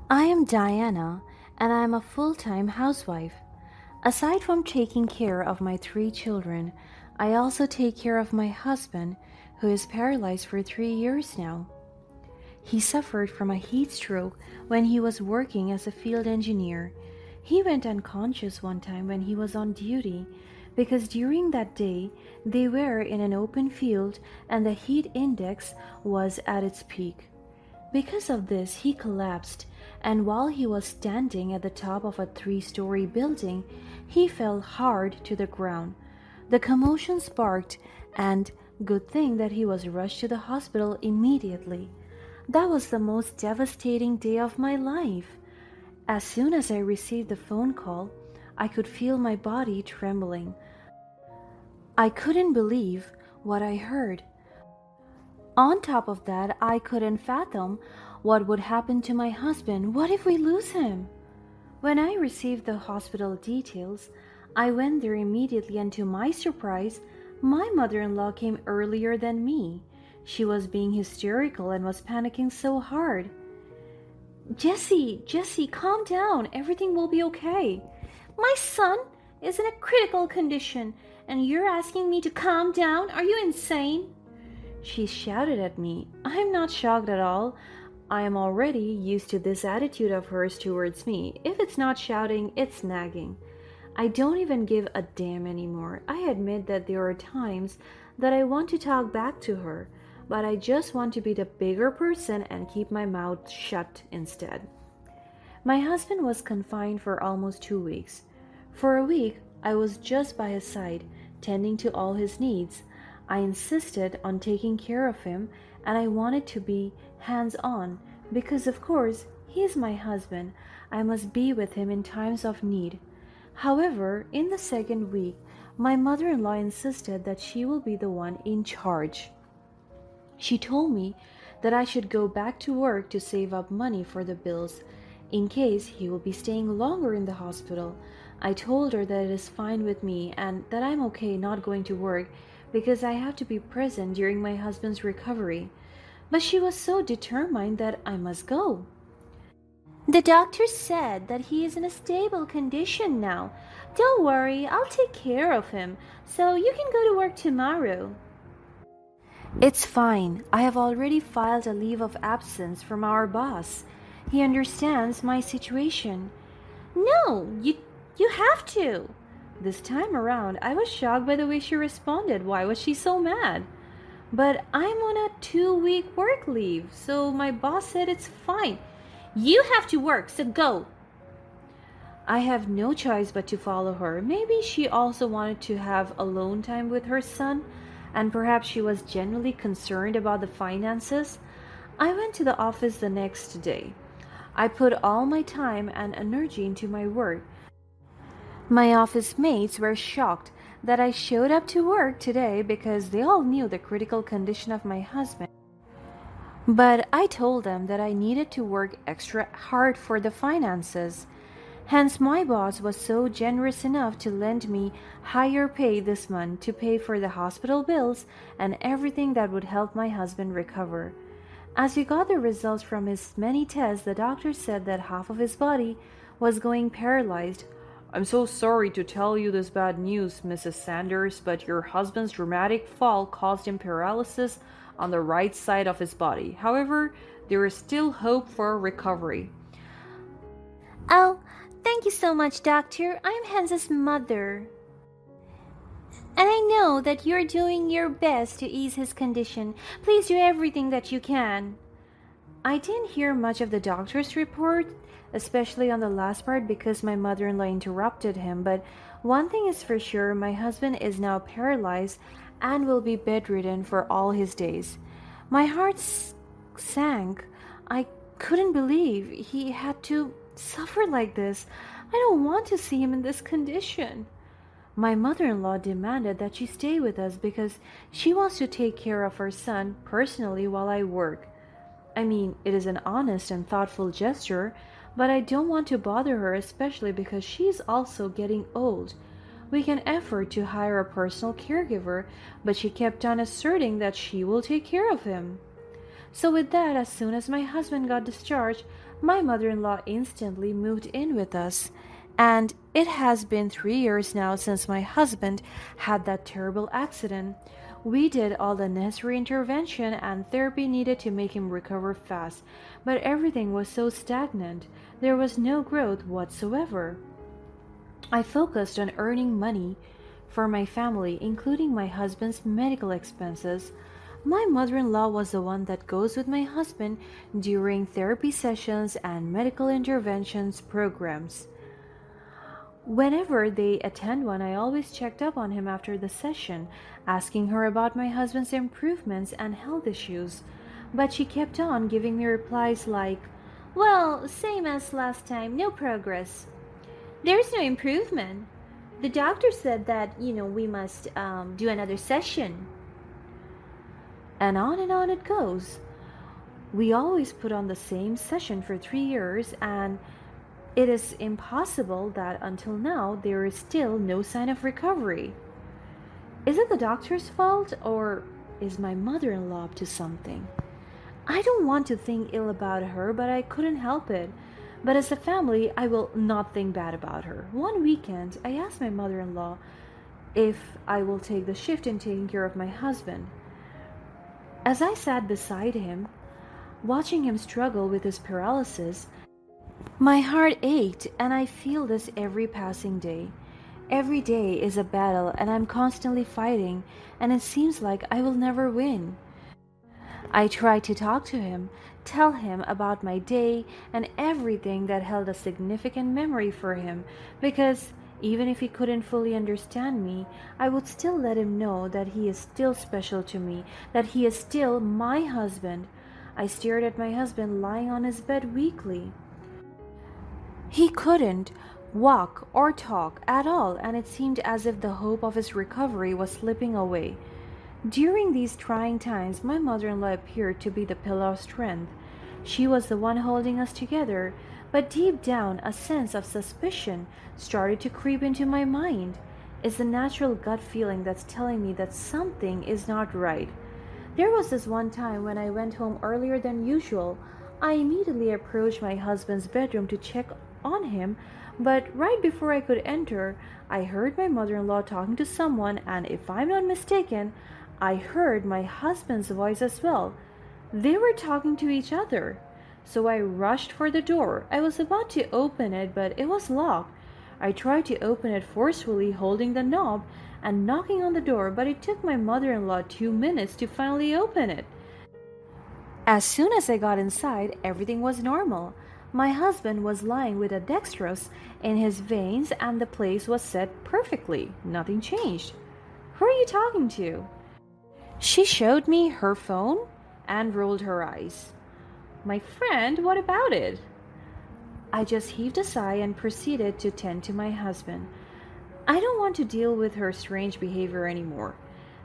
I am Diana, and I am a full time housewife. Aside from taking care of my three children, I also take care of my husband, who is paralyzed for 3 years now. He suffered from a heat stroke when he was working as a field engineer. He went unconscious one time when he was on duty because during that day they were in an open field and the heat index was at its peak. Because of this, he collapsed, and while he was standing at the top of a 3 story building, he fell hard to the ground. The commotion sparked, and good thing that he was rushed to the hospital immediately. That was the most devastating day of my life. As soon as I received the phone call, I could feel my body trembling. I couldn't believe what I heard. On top of that, I couldn't fathom what would happen to my husband. What if we lose him? When I received the hospital details, I went there immediately, and to my surprise, my mother in law came earlier than me. She was being hysterical and was panicking so hard. Jessie, calm down. Everything will be okay. My son is in a critical condition, and you're asking me to calm down? Are you insane? She shouted at me. I am not shocked at all. I am already used to this attitude of hers towards me. If it's not shouting, it's nagging. I don't even give a damn anymore. I admit that there are times that I want to talk back to her, but I just want to be the bigger person and keep my mouth shut instead. My husband was confined for almost 2 weeks. For a week, I was just by his side, tending to all his needs. I insisted on taking care of him, and I wanted to be hands on because, of course, he is my husband. I must be with him in times of need. However, in the second week, my mother in law insisted that she will be the one in charge. She told me that I should go back to work to save up money for the bills in case he will be staying longer in the hospital. I told her that it is fine with me and that I'm okay not going to work because I have to be present during my husband's recovery. But she was so determined that I must go. The doctor said that he is in a stable condition now. Don't worry, I'll take care of him, so you can go to work tomorrow. It's fine. I have already filed a leave of absence from our boss. He understands my situation. No, you have to. This time around, I was shocked by the way she responded. Why was she so mad? But I'm on a 2 week work leave, so my boss said it's fine. You have to work, so go. I have no choice but to follow her. Maybe she also wanted to have alone time with her son, and perhaps she was genuinely concerned about the finances. I went to the office the next day. I put all my time and energy into my work. My office mates were shocked that I showed up to work today because they all knew the critical condition of my husband. But I told them that I needed to work extra hard for the finances. Hence, my boss was so generous enough to lend me higher pay this month to pay for the hospital bills and everything that would help my husband recover. As we got the results from his many tests, the doctor said that half of his body was going paralyzed. I'm so sorry to tell you this bad news, Mrs. Sanders, but your husband's dramatic fall caused him paralysis on the right side of his body. However, there is still hope for recovery. Oh, thank you so much, Doctor. I'm Hans's mother. And I know that you're doing your best to ease his condition. Please do everything that you can. I didn't hear much of the doctor's report, especially on the last part because my mother in law interrupted him. But one thing is for sure, my husband is now paralyzed and will be bedridden for all his days. My heart sank. I couldn't believe he had to suffer like this. I don't want to see him in this condition. My mother in law demanded that she stay with us because she wants to take care of her son personally while I work. I mean, it is an honest and thoughtful gesture, but I don't want to bother her, especially because she's also getting old. We can afford to hire a personal caregiver, but she kept on asserting that she will take care of him. So, with that, as soon as my husband got discharged, my mother in law instantly moved in with us. And it has been 3 years now since my husband had that terrible accident. We did all the necessary intervention and therapy needed to make him recover fast, but everything was so stagnant. There was no growth whatsoever. I focused on earning money for my family, including my husband's medical expenses. My mother in law was the one that goes with my husband during therapy sessions and medical interventions programs. Whenever they attend one, I always checked up on him after the session, asking her about my husband's improvements and health issues. But she kept on giving me replies like, "Well, same as last time, no progress. There's no improvement. The doctor said that, we must do another session." And on it goes. We always put on the same session for 3 years, and it is impossible that until now there is still no sign of recovery. Is it the doctor's fault, or is my mother in law up to something? I don't want to think ill about her, but I couldn't help it. But as a family, I will not think bad about her. One weekend, I asked my mother in law if I will take the shift in taking care of my husband. As I sat beside him, watching him struggle with his paralysis, my heart ached, and I feel this every passing day. Every day is a battle, and I'm constantly fighting, and it seems like I will never win. I tried to talk to him, tell him about my day and everything that held a significant memory for him, because even if he couldn't fully understand me, I would still let him know that he is still special to me, that he is still my husband. I stared at my husband lying on his bed weakly. He couldn't walk or talk at all, and it seemed as if the hope of his recovery was slipping away. During these trying times, my mother in law appeared to be the pillar of strength. She was the one holding us together, but deep down, a sense of suspicion started to creep into my mind. It's the natural gut feeling that's telling me that something is not right. There was this one time when I went home earlier than usual. I immediately approached my husband's bedroom to check on him, but right before I could enter, I heard my mother in law talking to someone, and if I'm not mistaken, I heard my husband's voice as well. They were talking to each other. So I rushed for the door. I was about to open it, but it was locked. I tried to open it forcefully, holding the knob and knocking on the door, but it took my mother in law 2 minutes to finally open it. As soon as I got inside, everything was normal. My husband was lying with a dextrose in his veins, and the place was set perfectly. Nothing changed. "Who are you talking to?" She showed me her phone and rolled her eyes. "My friend, what about it?" I just heaved a sigh and proceeded to tend to my husband. I don't want to deal with her strange behavior anymore.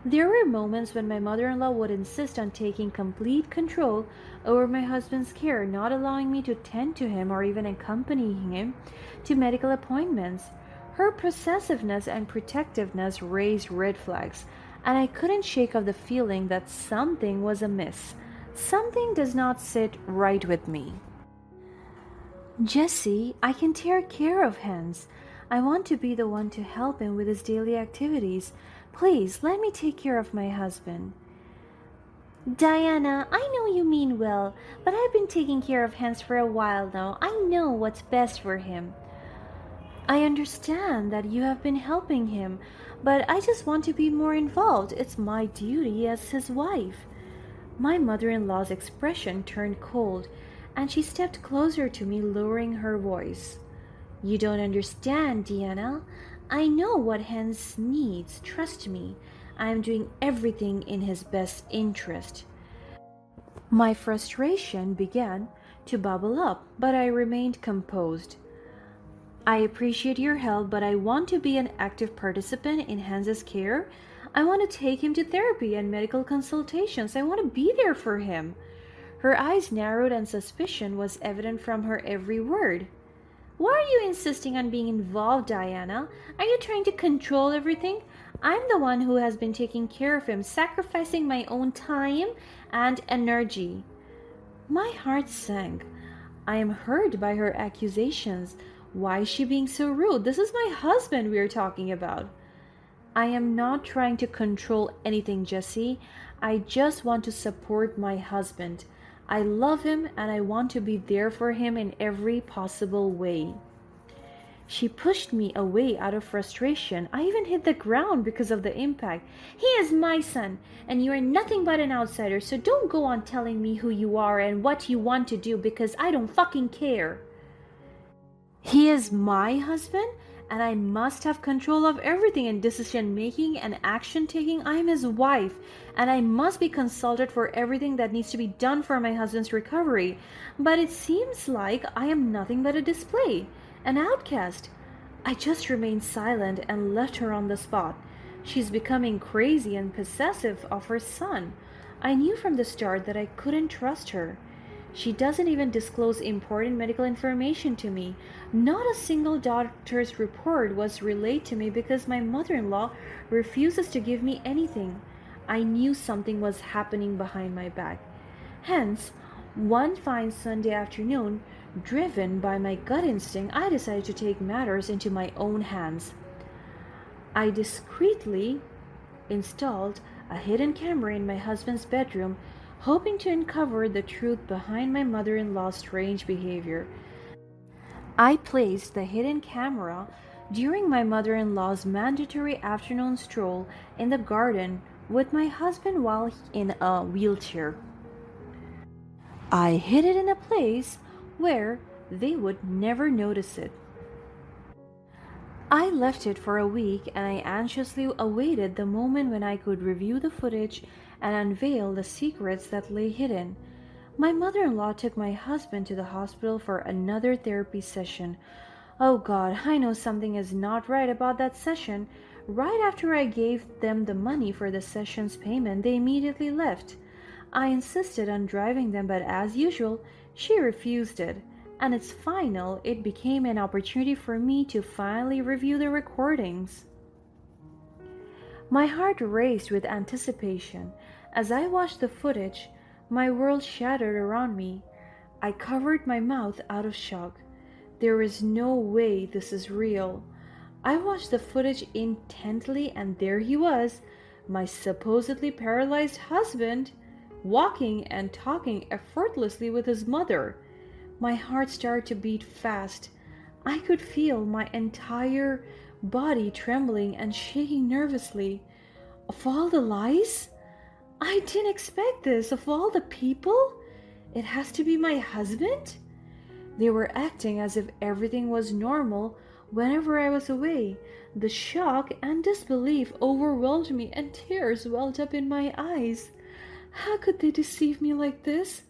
There were moments when my mother in law would insist on taking complete control over my husband's care, not allowing me to tend to him or even accompanying him to medical appointments. Her possessiveness and protectiveness raised red flags, and I couldn't shake off the feeling that something was amiss. Something does not sit right with me. "Jesse, I can take care of Hans. I want to be the one to help him with his daily activities. Please, let me take care of my husband." "Diana, I know you mean well, but I've been taking care of Hans for a while now. I know what's best for him." "I understand that you have been helping him, but I just want to be more involved. It's my duty as his wife." My mother in law's expression turned cold, and she stepped closer to me, lowering her voice. "You don't understand, Diana. I know what Hans needs. Trust me. I am doing everything in his best interest." My frustration began to bubble up, but I remained composed. "I appreciate your help, but I want to be an active participant in Hans's care. I want to take him to therapy and medical consultations. I want to be there for him." Her eyes narrowed and suspicion was evident from her every word. "Why are you insisting on being involved, Diana? Are you trying to control everything? I'm the one who has been taking care of him, sacrificing my own time and energy. My heart sank. I am hurt by her accusations. Why is she being so rude? This is my husband we are talking about. I am not trying to control anything, Jesse. I just want to support my husband. I love him and I want to be there for him in every possible way. She pushed me away out of frustration. I even hit the ground because of the impact. He is my son, and you are nothing but an outsider, so don't go on telling me who you are and what you want to do because I don't fucking care. He is my husband, and I must have control of everything in decision making and action taking. I am his wife, and I must be consulted for everything that needs to be done for my husband's recovery. But it seems like I am nothing but a display, an outcast. I just remained silent and left her on the spot. She's becoming crazy and possessive of her son. I knew from the start that I couldn't trust her. She doesn't even disclose important medical information to me. Not a single doctor's report was relayed to me because my mother in law refuses to give me anything. I knew something was happening behind my back. Hence, one fine Sunday afternoon, driven by my gut instinct, I decided to take matters into my own hands. I discreetly installed a hidden camera in my husband's bedroom, hoping to uncover the truth behind my mother in law's strange behavior. I placed the hidden camera during my mother in law's mandatory afternoon stroll in the garden with my husband while in a wheelchair. I hid it in a place where they would never notice it. I left it for a week and I anxiously awaited the moment when I could review the footage and unveil the secrets that lay hidden. My mother in law took my husband to the hospital for another therapy session. Oh God, I know something is not right about that session. Right after I gave them the money for the session's payment, they immediately left. I insisted on driving them, but as usual, she refused it. And it's final, it became an opportunity for me to finally review the recordings. My heart raced with anticipation. As I watched the footage, my world shattered around me. I covered my mouth out of shock. There is no way this is real. I watched the footage intently, and there he was, my supposedly paralyzed husband, walking and talking effortlessly with his mother. My heart started to beat fast. I could feel my entire body trembling and shaking nervously. Of all the lies? I didn't expect this. Of all the people? It has to be my husband? They were acting as if everything was normal whenever I was away. The shock and disbelief overwhelmed me, and tears welled up in my eyes. How could they deceive me like this?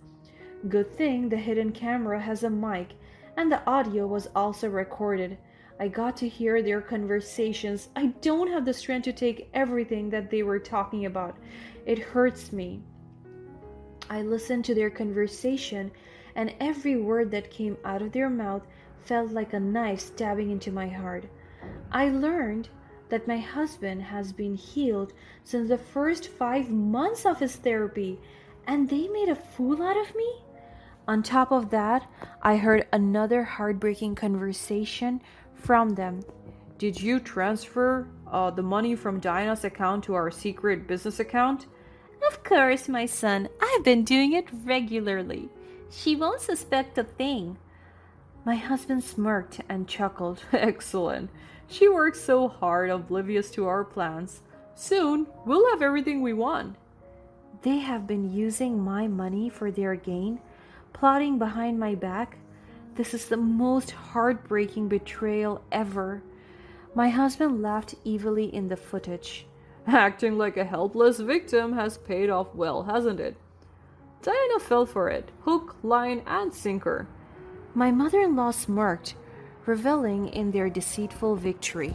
Good thing the hidden camera has a mic, and the audio was also recorded. I got to hear their conversations. I don't have the strength to take everything that they were talking about. It hurts me. I listened to their conversation, and every word that came out of their mouth felt like a knife stabbing into my heart. I learned that my husband has been healed since the first 5 months of his therapy, and they made a fool out of me? On top of that, I heard another heartbreaking conversation from them. Did you transfer the money from Diana's account to our secret business account? Of course, my son. I've been doing it regularly. She won't suspect a thing. My husband smirked and chuckled. Excellent. She works so hard, oblivious to our plans. Soon, we'll have everything we want. They have been using my money for their gain, plotting behind my back. This is the most heartbreaking betrayal ever. My husband laughed evilly in the footage. Acting like a helpless victim has paid off well, hasn't it? Diana fell for it, hook, line, and sinker. My mother-in-law smirked, reveling in their deceitful victory.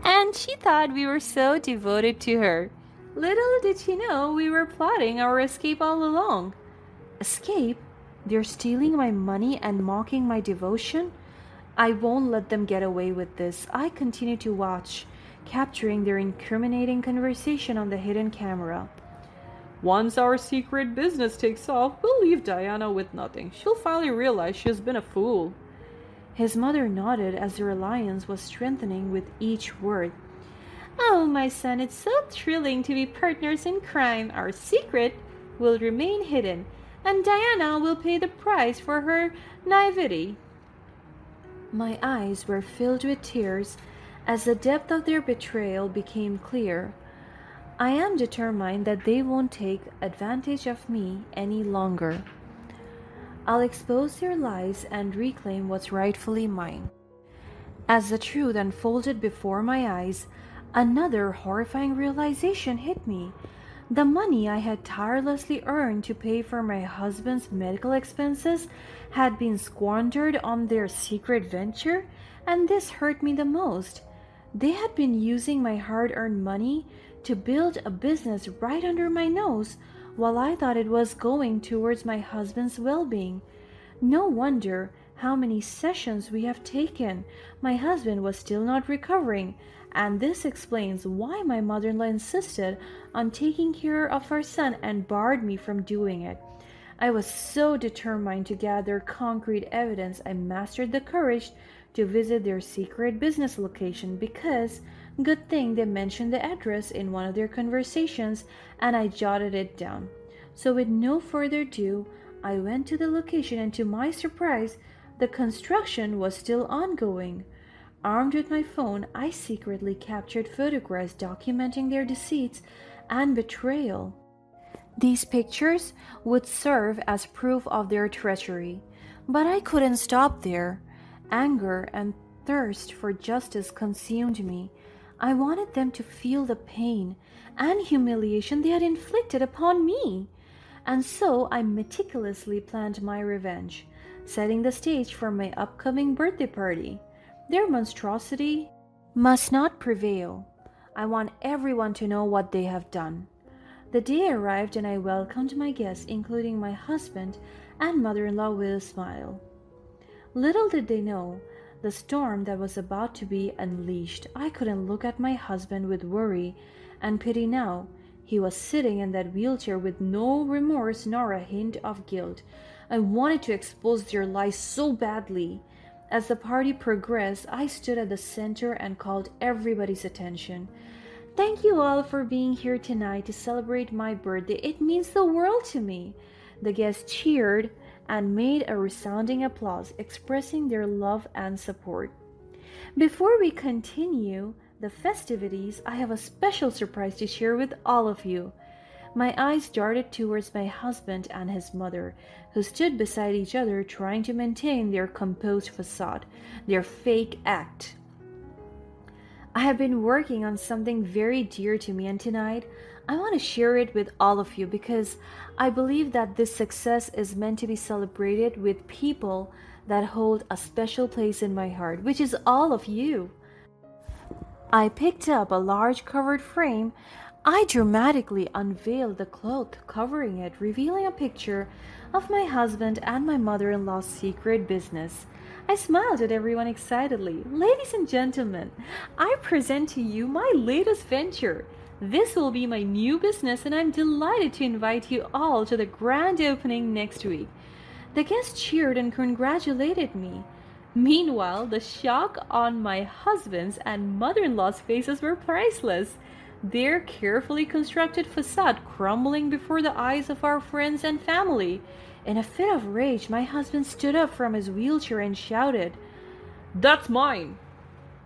And she thought we were so devoted to her. Little did she know we were plotting our escape all along. Escape? They're stealing my money and mocking my devotion? I won't let them get away with this. I continued to watch, capturing their incriminating conversation on the hidden camera. Once our secret business takes off, we'll leave Diana with nothing. She'll finally realize she's been a fool. His mother nodded as their alliance was strengthening with each word. Oh, my son, it's so thrilling to be partners in crime. Our secret will remain hidden, and Diana will pay the price for her naivety. My eyes were filled with tears as the depth of their betrayal became clear. I am determined that they won't take advantage of me any longer. I'll expose their lies and reclaim what's rightfully mine. As the truth unfolded before my eyes, another horrifying realization hit me. The money I had tirelessly earned to pay for my husband's medical expenses had been squandered on their secret venture, and this hurt me the most. They had been using my hard-earned money to build a business right under my nose, while I thought it was going towards my husband's well-being. No wonder how many sessions we have taken. My husband was still not recovering, and this explains why my mother-in-law insisted on taking care of our son and barred me from doing it. I was so determined to gather concrete evidence, I mastered the courage to visit their secret business location because, good thing they mentioned the address in one of their conversations and I jotted it down. So with no further ado, I went to the location and to my surprise, the construction was still ongoing. Armed with my phone, I secretly captured photographs documenting their deceits and betrayal. These pictures would serve as proof of their treachery, but I couldn't stop there. Anger and thirst for justice consumed me. I wanted them to feel the pain and humiliation they had inflicted upon me. And so I meticulously planned my revenge, setting the stage for my upcoming birthday party. Their monstrosity must not prevail. I want everyone to know what they have done. The day arrived and I welcomed my guests, including my husband and mother-in-law, with a smile. Little did they know the storm that was about to be unleashed. I couldn't look at my husband with worry and pity now. He was sitting in that wheelchair with no remorse nor a hint of guilt. I wanted to expose their lies so badly. As the party progressed, I stood at the center and called everybody's attention. Thank you all for being here tonight to celebrate my birthday. It means the world to me. The guests cheered and made a resounding applause, expressing their love and support. Before we continue the festivities, I have a special surprise to share with all of you. My eyes darted towards my husband and his mother, who stood beside each other trying to maintain their composed facade, their fake act. I have been working on something very dear to me, and tonight I want to share it with all of you because I believe that this success is meant to be celebrated with people that hold a special place in my heart, which is all of you. I picked up a large covered frame. I dramatically unveiled the cloth covering it, revealing a picture of my husband and my mother-in-law's secret business. I smiled at everyone excitedly. Ladies and gentlemen, I present to you my latest venture. This will be my new business, and I'm delighted to invite you all to the grand opening next week. The guests cheered and congratulated me. Meanwhile, the shock on my husband's and mother-in-law's faces were priceless. Their carefully constructed facade crumbling before the eyes of our friends and family. In a fit of rage, my husband stood up from his wheelchair and shouted, "That's mine!"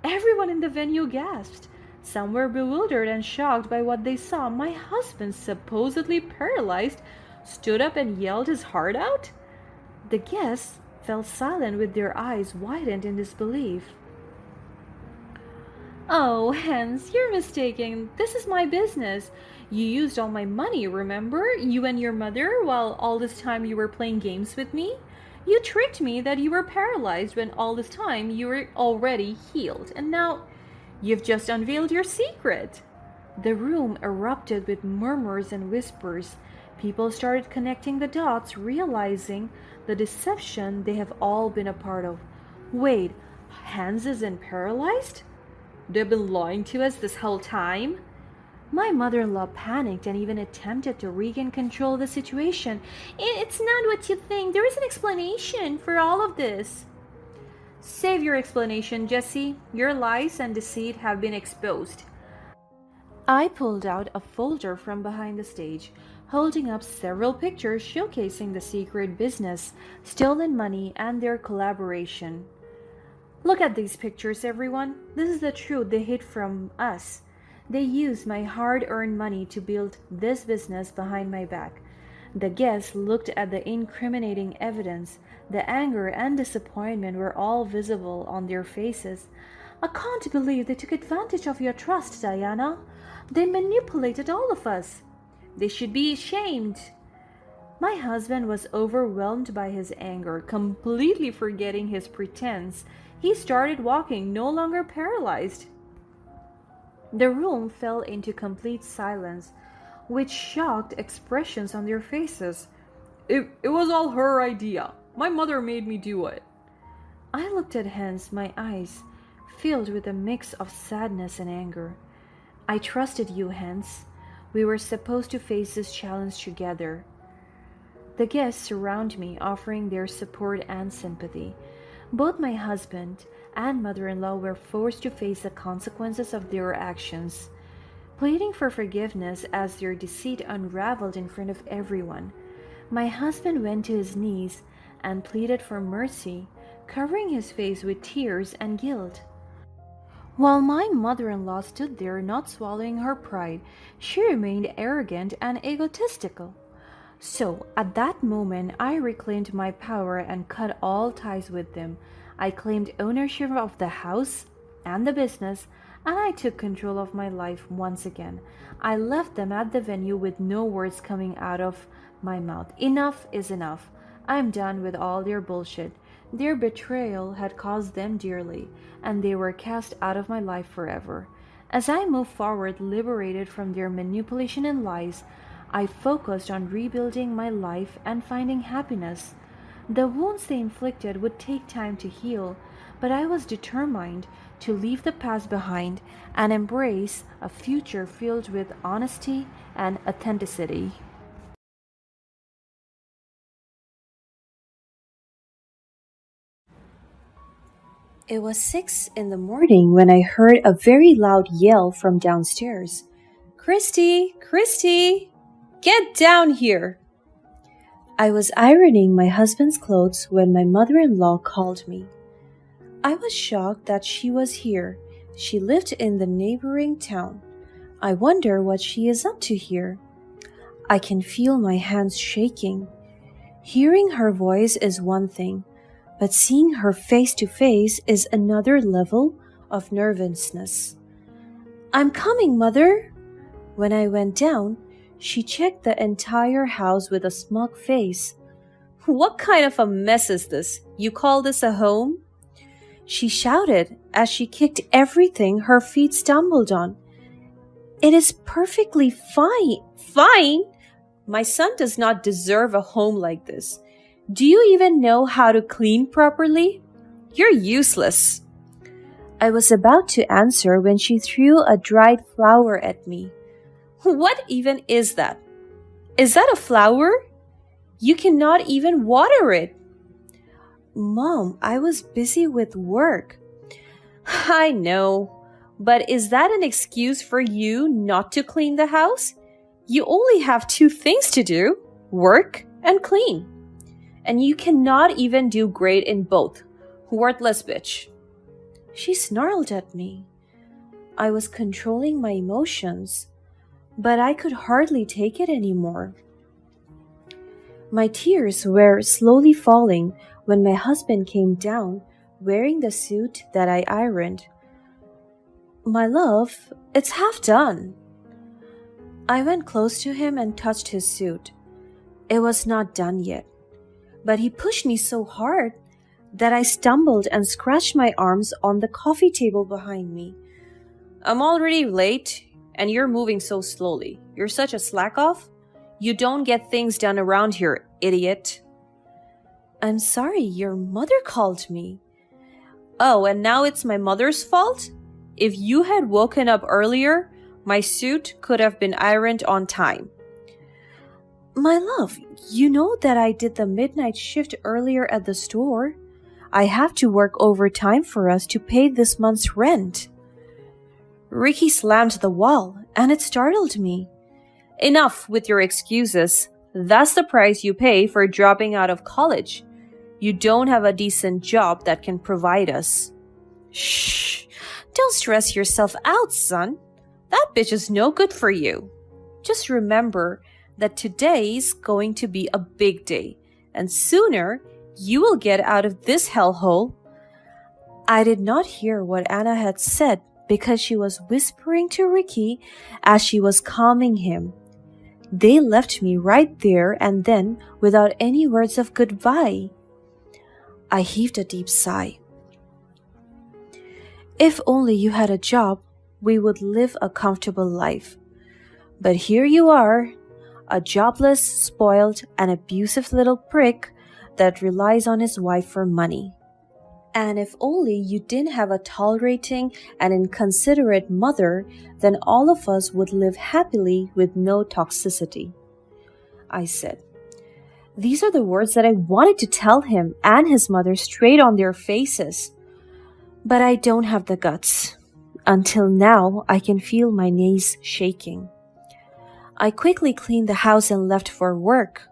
Everyone in the venue gasped. Some were bewildered and shocked by what they saw. My husband, supposedly paralyzed, stood up and yelled his heart out. The guests fell silent with their eyes widened in disbelief. "Oh, Hans, you're mistaken. This is my business. You used all my money, remember? You and your mother, while all this time you were playing games with me? You tricked me that you were paralyzed when all this time you were already healed. And now you've just unveiled your secret." The room erupted with murmurs and whispers. People started connecting the dots, realizing the deception they have all been a part of. Wait, Hans isn't paralyzed? They've been lying to us this whole time? My mother in law panicked and even attempted to regain control of the situation. It's not what you think. There is an explanation for all of this. Save your explanation, Jessie. Your lies and deceit have been exposed. I pulled out a folder from behind the stage, holding up several pictures showcasing the secret business, stolen money, and their collaboration. Look at these pictures, everyone. This is the truth they hid from us. They used my hard earned money to build this business behind my back. The guests looked at the incriminating evidence. The anger and disappointment were all visible on their faces. I can't believe they took advantage of your trust, Diana. They manipulated all of us. They should be ashamed. My husband was overwhelmed by his anger, completely forgetting his pretense. He started walking, no longer paralyzed. The room fell into complete silence, with shocked expressions on their faces. It was all her idea. My mother made me do it. I looked at Hans, my eyes filled with a mix of sadness and anger. I trusted you, Hans. We were supposed to face this challenge together. The guests surround me, offering their support and sympathy. Both my husband and mother-in-law were forced to face the consequences of their actions, pleading for forgiveness as their deceit unraveled in front of everyone. My husband went to his knees and pleaded for mercy, covering his face with tears and guilt. While my mother-in-law stood there not swallowing her pride, she remained arrogant and egotistical. So, at that moment, I reclaimed my power and cut all ties with them. I claimed ownership of the house and the business, and I took control of my life once again. I left them at the venue with no words coming out of my mouth. Enough is enough. I'm done with all their bullshit. Their betrayal had cost them dearly, and they were cast out of my life forever. As I moved forward, liberated from their manipulation and lies, I focused on rebuilding my life and finding happiness. The wounds they inflicted would take time to heal, but I was determined to leave the past behind and embrace a future filled with honesty and authenticity. It was 6 in the morning when I heard a very loud yell from downstairs. Christy! Christy! Get down here! I was ironing my husband's clothes when my mother-in-law called me. I was shocked that she was here. She lived in the neighboring town. I wonder what she is up to here. I can feel my hands shaking. Hearing her voice is one thing, but seeing her face to face is another level of nervousness. I'm coming, Mother! When I went down, she checked the entire house with a smug face. What kind of a mess is this? You call this a home? She shouted as she kicked everything her feet stumbled on. It is perfectly fine. Fine? My son does not deserve a home like this. Do you even know how to clean properly? You're useless. I was about to answer when she threw a dried flower at me. What even is that? Is that a flower? You cannot even water it. Mom, I was busy with work. I know, but is that an excuse for you not to clean the house? You only have 2 things to do, work and clean. And you cannot even do great in both. Worthless bitch. She snarled at me. I was controlling my emotions, but I could hardly take it anymore. My tears were slowly falling when my husband came down wearing the suit that I ironed. My love, it's half done. I went close to him and touched his suit. It was not done yet, but he pushed me so hard that I stumbled and scratched my arms on the coffee table behind me. I'm already late, and you're moving so slowly. You're such a slack-off. You don't get things done around here, idiot. I'm sorry, your mother called me. Oh, and now it's my mother's fault? If you had woken up earlier, my suit could have been ironed on time. My love, you know that I did the midnight shift earlier at the store. I have to work overtime for us to pay this month's rent. Ricky slammed the wall, and it startled me. Enough with your excuses. That's the price you pay for dropping out of college. You don't have a decent job that can provide us. Shh! Don't stress yourself out, son. That bitch is no good for you. Just remember that today's going to be a big day, and sooner you will get out of this hellhole. I did not hear what Anna had said because she was whispering to Ricky as she was calming him. They left me right there and then without any words of goodbye. I heaved a deep sigh. If only you had a job, we would live a comfortable life. But here you are, a jobless, spoiled, and abusive little prick that relies on his wife for money. And if only you didn't have a tolerating and inconsiderate mother, then all of us would live happily with no toxicity. I said. These are the words that I wanted to tell him and his mother straight on their faces. But I don't have the guts. Until now, I can feel my knees shaking. I quickly cleaned the house and left for work.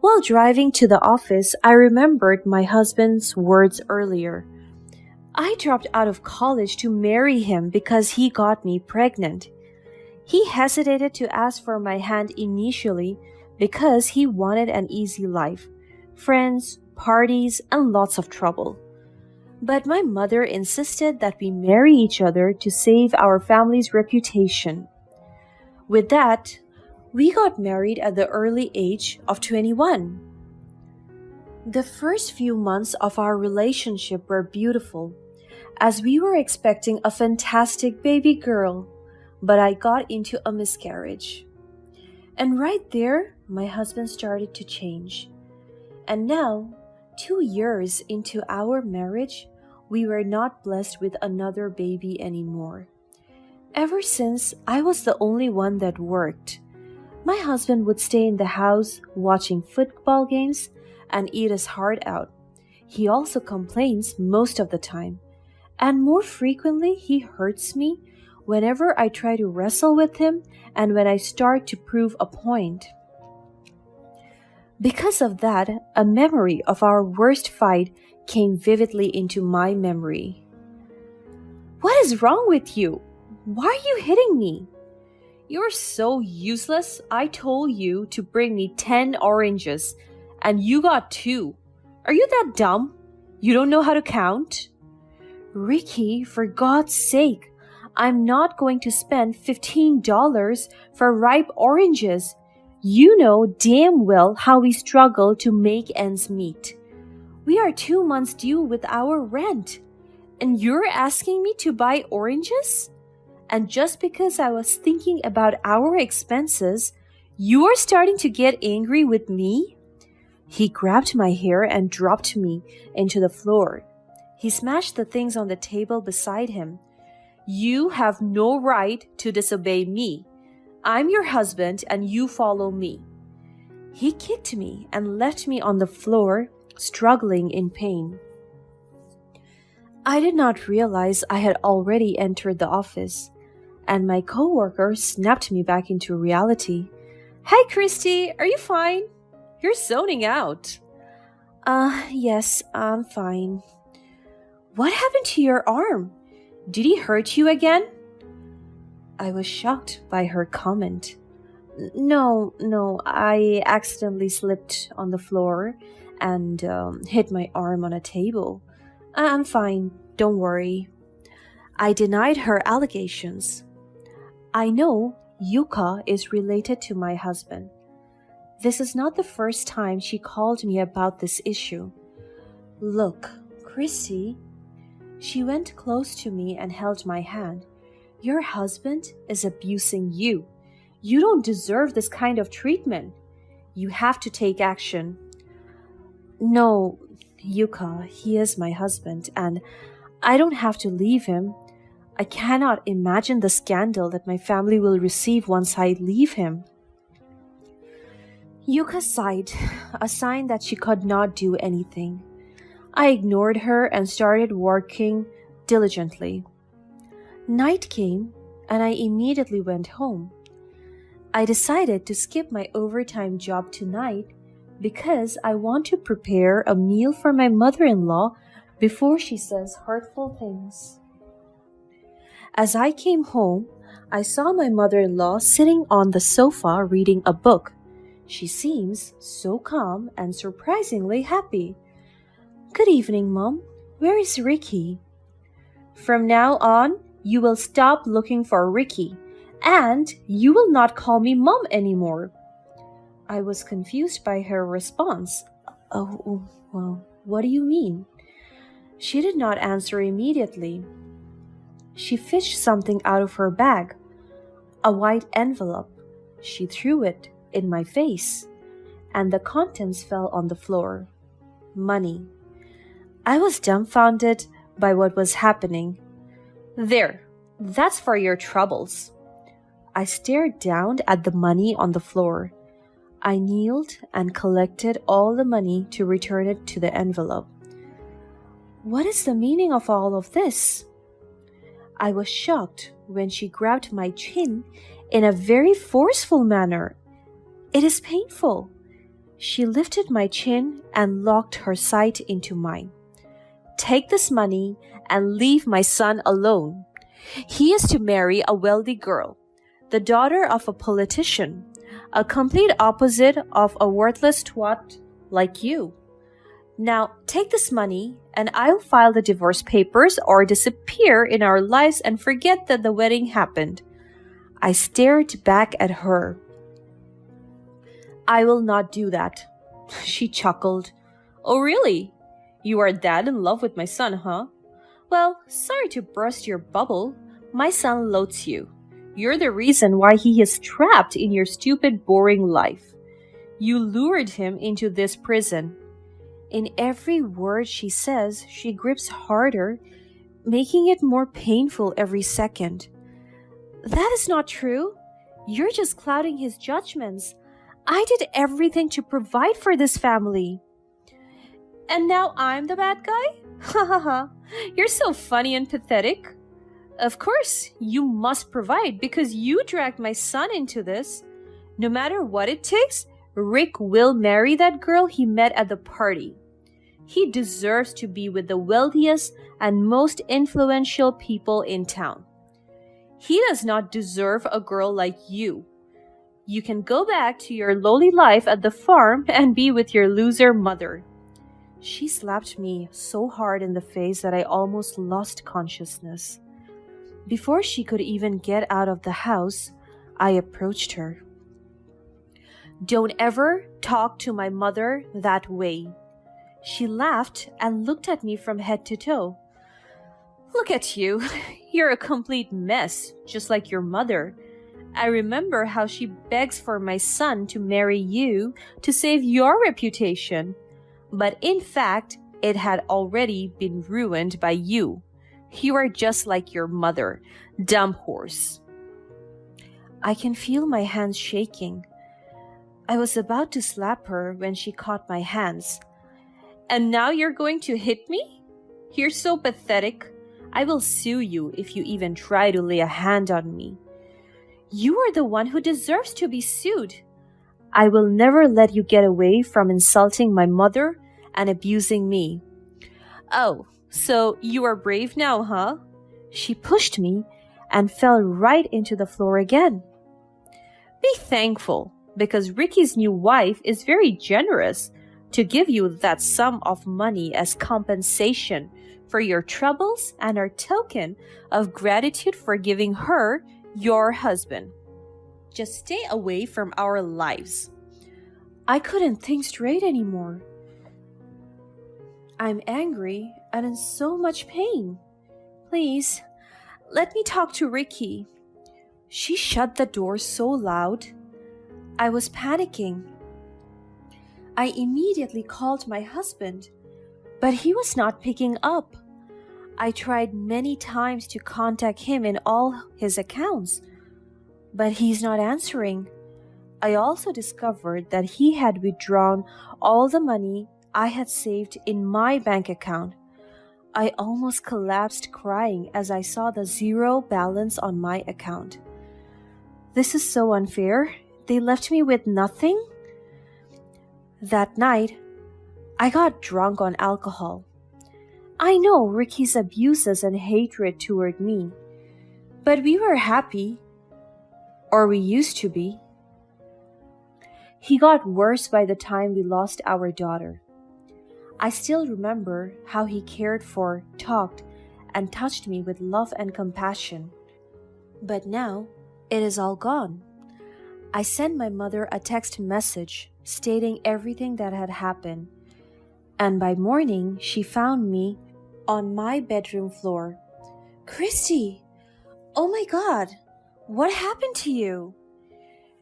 While driving to the office, I remembered my husband's words earlier. I dropped out of college to marry him because he got me pregnant. He hesitated to ask for my hand initially because he wanted an easy life, friends, parties, and lots of trouble. But my mother insisted that we marry each other to save our family's reputation. With that, we got married at the early age of 21. The first few months of our relationship were beautiful, as we were expecting a fantastic baby girl, but I got into a miscarriage. And right there, my husband started to change. And now, 2 years into our marriage, we were not blessed with another baby anymore. Ever since, I was the only one that worked. My husband would stay in the house watching football games and eat his heart out. He also complains most of the time. And more frequently, he hurts me whenever I try to wrestle with him and when I start to prove a point. Because of that, a memory of our worst fight came vividly into my memory. What is wrong with you? Why are you hitting me? You're so useless. I told you to bring me 10 oranges, and you got 2. Are you that dumb? You don't know how to count? Ricky, for God's sake, I'm not going to spend $15 for ripe oranges. You know damn well how we struggle to make ends meet. We are 2 months due with our rent, and you're asking me to buy oranges? And just because I was thinking about our expenses, you are starting to get angry with me? He grabbed my hair and dropped me into the floor. He smashed the things on the table beside him. You have no right to disobey me. I'm your husband and you follow me. He kicked me and left me on the floor, struggling in pain. I did not realize I had already entered the office, and my coworker snapped me back into reality. Hey, Christy, are you fine? You're zoning out. Yes, I'm fine. What happened to your arm? Did he hurt you again? I was shocked by her comment. No, I accidentally slipped on the floor and hit my arm on a table. I'm fine, don't worry. I denied her allegations. I know Yuka is related to my husband. This is not the first time she called me about this issue. Look, Chrissy. She went close to me and held my hand. Your husband is abusing you. You don't deserve this kind of treatment. You have to take action. No, Yuka, he is my husband, and I don't have to leave him. I cannot imagine the scandal that my family will receive once I leave him. Yuka sighed, a sign that she could not do anything. I ignored her and started working diligently. Night came, and I immediately went home. I decided to skip my overtime job tonight because I want to prepare a meal for my mother-in-law before she says hurtful things. As I came home, I saw my mother-in-law sitting on the sofa reading a book. She seems so calm and surprisingly happy. Good evening, Mom. Where is Ricky? From now on, you will stop looking for Ricky, and you will not call me Mom anymore. I was confused by her response. Oh, well, what do you mean? She did not answer immediately. She fished something out of her bag, a white envelope. She threw it in my face, and the contents fell on the floor. Money. I was dumbfounded by what was happening. There, that's for your troubles. I stared down at the money on the floor. I kneeled and collected all the money to return it to the envelope. What is the meaning of all of this? I was shocked when she grabbed my chin in a very forceful manner. It is painful. She lifted my chin and locked her sight into mine. Take this money and leave my son alone. He is to marry a wealthy girl, the daughter of a politician, a complete opposite of a worthless twat like you. Now take this money and I'll file the divorce papers or disappear in our lives and forget that the wedding happened. I stared back at her. I will not do that. She chuckled. Oh, really? You are that in love with my son, huh? Well, sorry to burst your bubble. My son loathes you. You're the reason why he is trapped in your stupid, boring life. You lured him into this prison. In every word she says, she grips harder, making it more painful every second. That is not true. You're just clouding his judgments. I did everything to provide for this family. And now I'm the bad guy? Ha ha ha. You're so funny and pathetic. Of course, you must provide because you dragged my son into this. No matter what it takes, Rick will marry that girl he met at the party. He deserves to be with the wealthiest and most influential people in town. He does not deserve a girl like you. You can go back to your lowly life at the farm and be with your loser mother. She slapped me so hard in the face that I almost lost consciousness. Before she could even get out of the house, I approached her. Don't ever talk to my mother that way. She laughed and looked at me from head to toe. Look at you. You're a complete mess, just like your mother. I remember how she begs for my son to marry you to save your reputation. But in fact, it had already been ruined by you. You are just like your mother, dumb horse. I can feel my hands shaking. I was about to slap her when she caught my hands. And now you're going to hit me? You're so pathetic. I will sue you if you even try to lay a hand on me. You are the one who deserves to be sued. I will never let you get away from insulting my mother and abusing me. Oh, so you are brave now, huh? She pushed me and fell right into the floor again. Be thankful, because Ricky's new wife is very generous to give you that sum of money as compensation for your troubles and a token of gratitude for giving her your husband. Just stay away from our lives. I couldn't think straight anymore. I'm angry and in so much pain. Please, let me talk to Ricky. She shut the door so loud. I was panicking. I immediately called my husband, but he was not picking up. I tried many times to contact him in all his accounts, but he's not answering. I also discovered that he had withdrawn all the money I had saved in my bank account. I almost collapsed crying as I saw the zero balance on my account. This is so unfair. They left me with nothing. That night, I got drunk on alcohol. I know Ricky's abuses and hatred toward me, but we were happy, or we used to be. He got worse by the time we lost our daughter. I still remember how he cared for, talked, and touched me with love and compassion. But now, it is all gone. I sent my mother a text message stating everything that had happened, and by morning she found me on my bedroom floor. "Christy, oh my God, what happened to you?"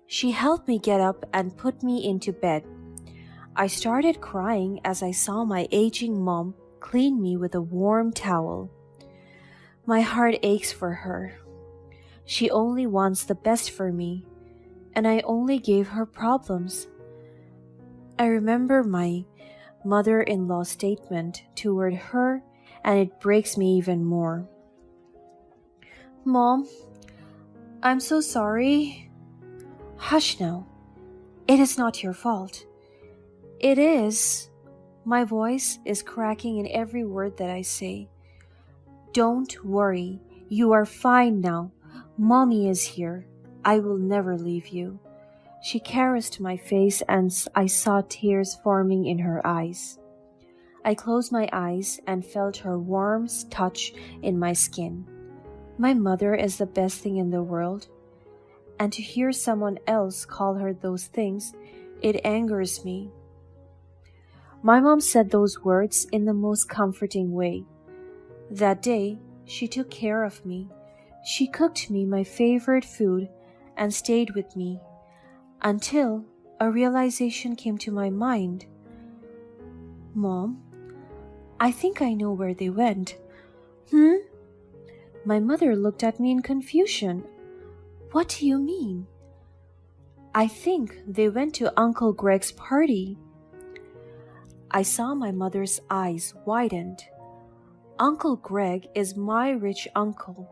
She helped me get up and put me into bed. I started crying as I saw my aging mom clean me with a warm towel. My heart aches for her. She only wants the best for me, and I only gave her problems. I remember my mother-in-law's statement toward her, and it breaks me even more. "Mom, I'm so sorry." "Hush now. It is not your fault." "It is." My voice is cracking in every word that I say. "Don't worry. You are fine now. Mommy is here. I will never leave you." She caressed my face and I saw tears forming in her eyes. I closed my eyes and felt her warm touch in my skin. My mother is the best thing in the world, and to hear someone else call her those things, it angers me. My mom said those words in the most comforting way. That day, she took care of me. She cooked me my favorite food and stayed with me until a realization came to my mind. "Mom, I think I know where they went." My mother looked at me in confusion. "What do you mean?" "I think they went to Uncle Greg's party." I saw my mother's eyes widened. Uncle Greg is my rich uncle.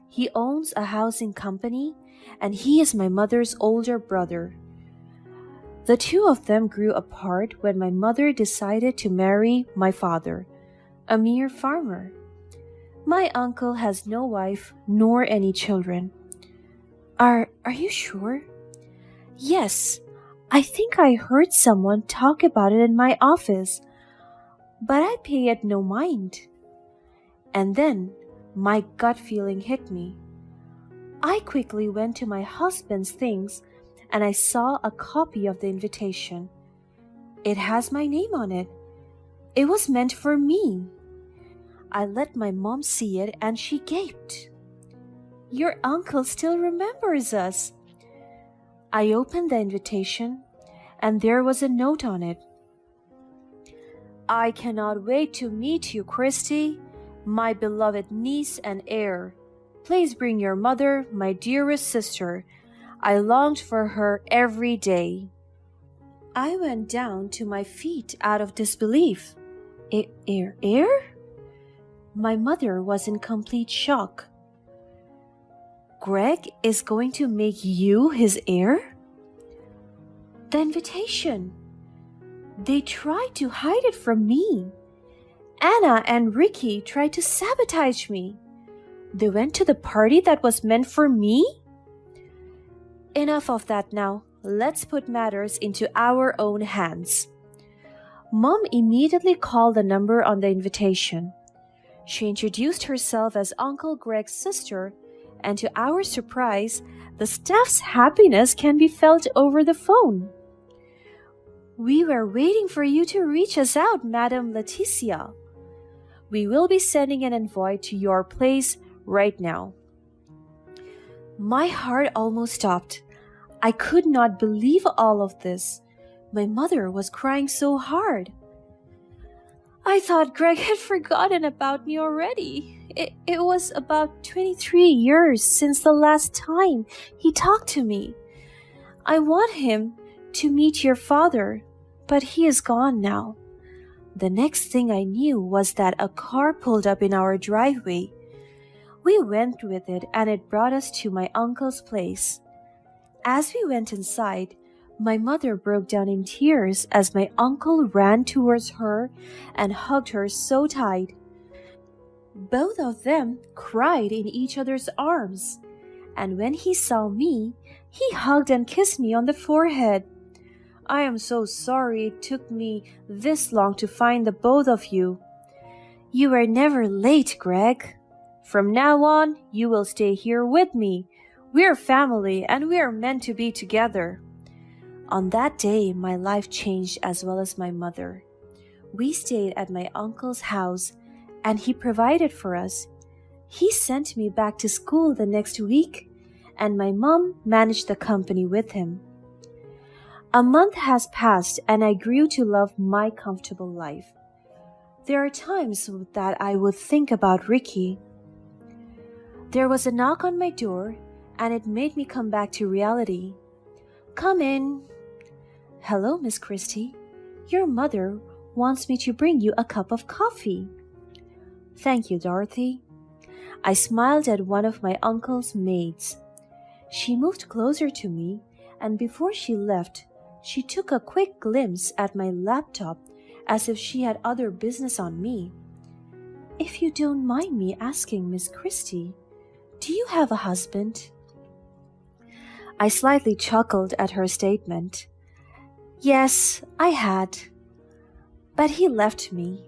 He owns a housing company, and he is my mother's older brother. The two of them grew apart when my mother decided to marry my father, a mere farmer. My uncle has no wife nor any children. Are you sure?" "Yes, I think I heard someone talk about it in my office, but I pay it no mind." And then my gut feeling hit me. I quickly went to my husband's things and I saw a copy of the invitation. It has my name on it. It was meant for me. I let my mom see it and she gaped. "Your uncle still remembers us." I opened the invitation and there was a note on it. "I cannot wait to meet you, Christy, my beloved niece and heir. Please bring your mother, my dearest sister. I longed for her every day." I went down to my feet out of disbelief. Heir? My mother was in complete shock. "Greg is going to make you his heir?" "The invitation. They tried to hide it from me. Anna and Ricky tried to sabotage me. They went to the party that was meant for me?" Enough of that now. Let's put matters into our own hands. Mom immediately called the number on the invitation. She introduced herself as Uncle Greg's sister, and to our surprise, the staff's happiness can be felt over the phone. "We were waiting for you to reach us out, Madam Leticia. We will be sending an envoy to your place right now." My heart almost stopped. I could not believe all of this. My mother was crying so hard. I thought Greg had forgotten about me already. It was about 23 years since the last time he talked to me. I want him to meet your father, but he is gone now. The next thing I knew was that a car pulled up in our driveway. We went with it and it brought us to my uncle's place. As we went inside, my mother broke down in tears as my uncle ran towards her and hugged her so tight. Both of them cried in each other's arms, and when he saw me, he hugged and kissed me on the forehead. I am so sorry it took me this long to find the both of you. You were never late, Greg. From now on, you will stay here with me. We're family and we are meant to be together. On that day, my life changed as well as my mother. We stayed at my uncle's house and he provided for us. He sent me back to school the next week and my mom managed the company with him. A month has passed and I grew to love my comfortable life. There are times that I would think about Ricky. There was a knock on my door and it made me come back to reality. Come in. Hello, Miss Christie. Your mother wants me to bring you a cup of coffee. Thank you, Dorothy. I smiled at one of my uncle's maids. She moved closer to me, and before she left, she took a quick glimpse at my laptop as if she had other business on me. If you don't mind me asking, Miss Christie, do you have a husband? I slightly chuckled at her statement. Yes, I had. But he left me.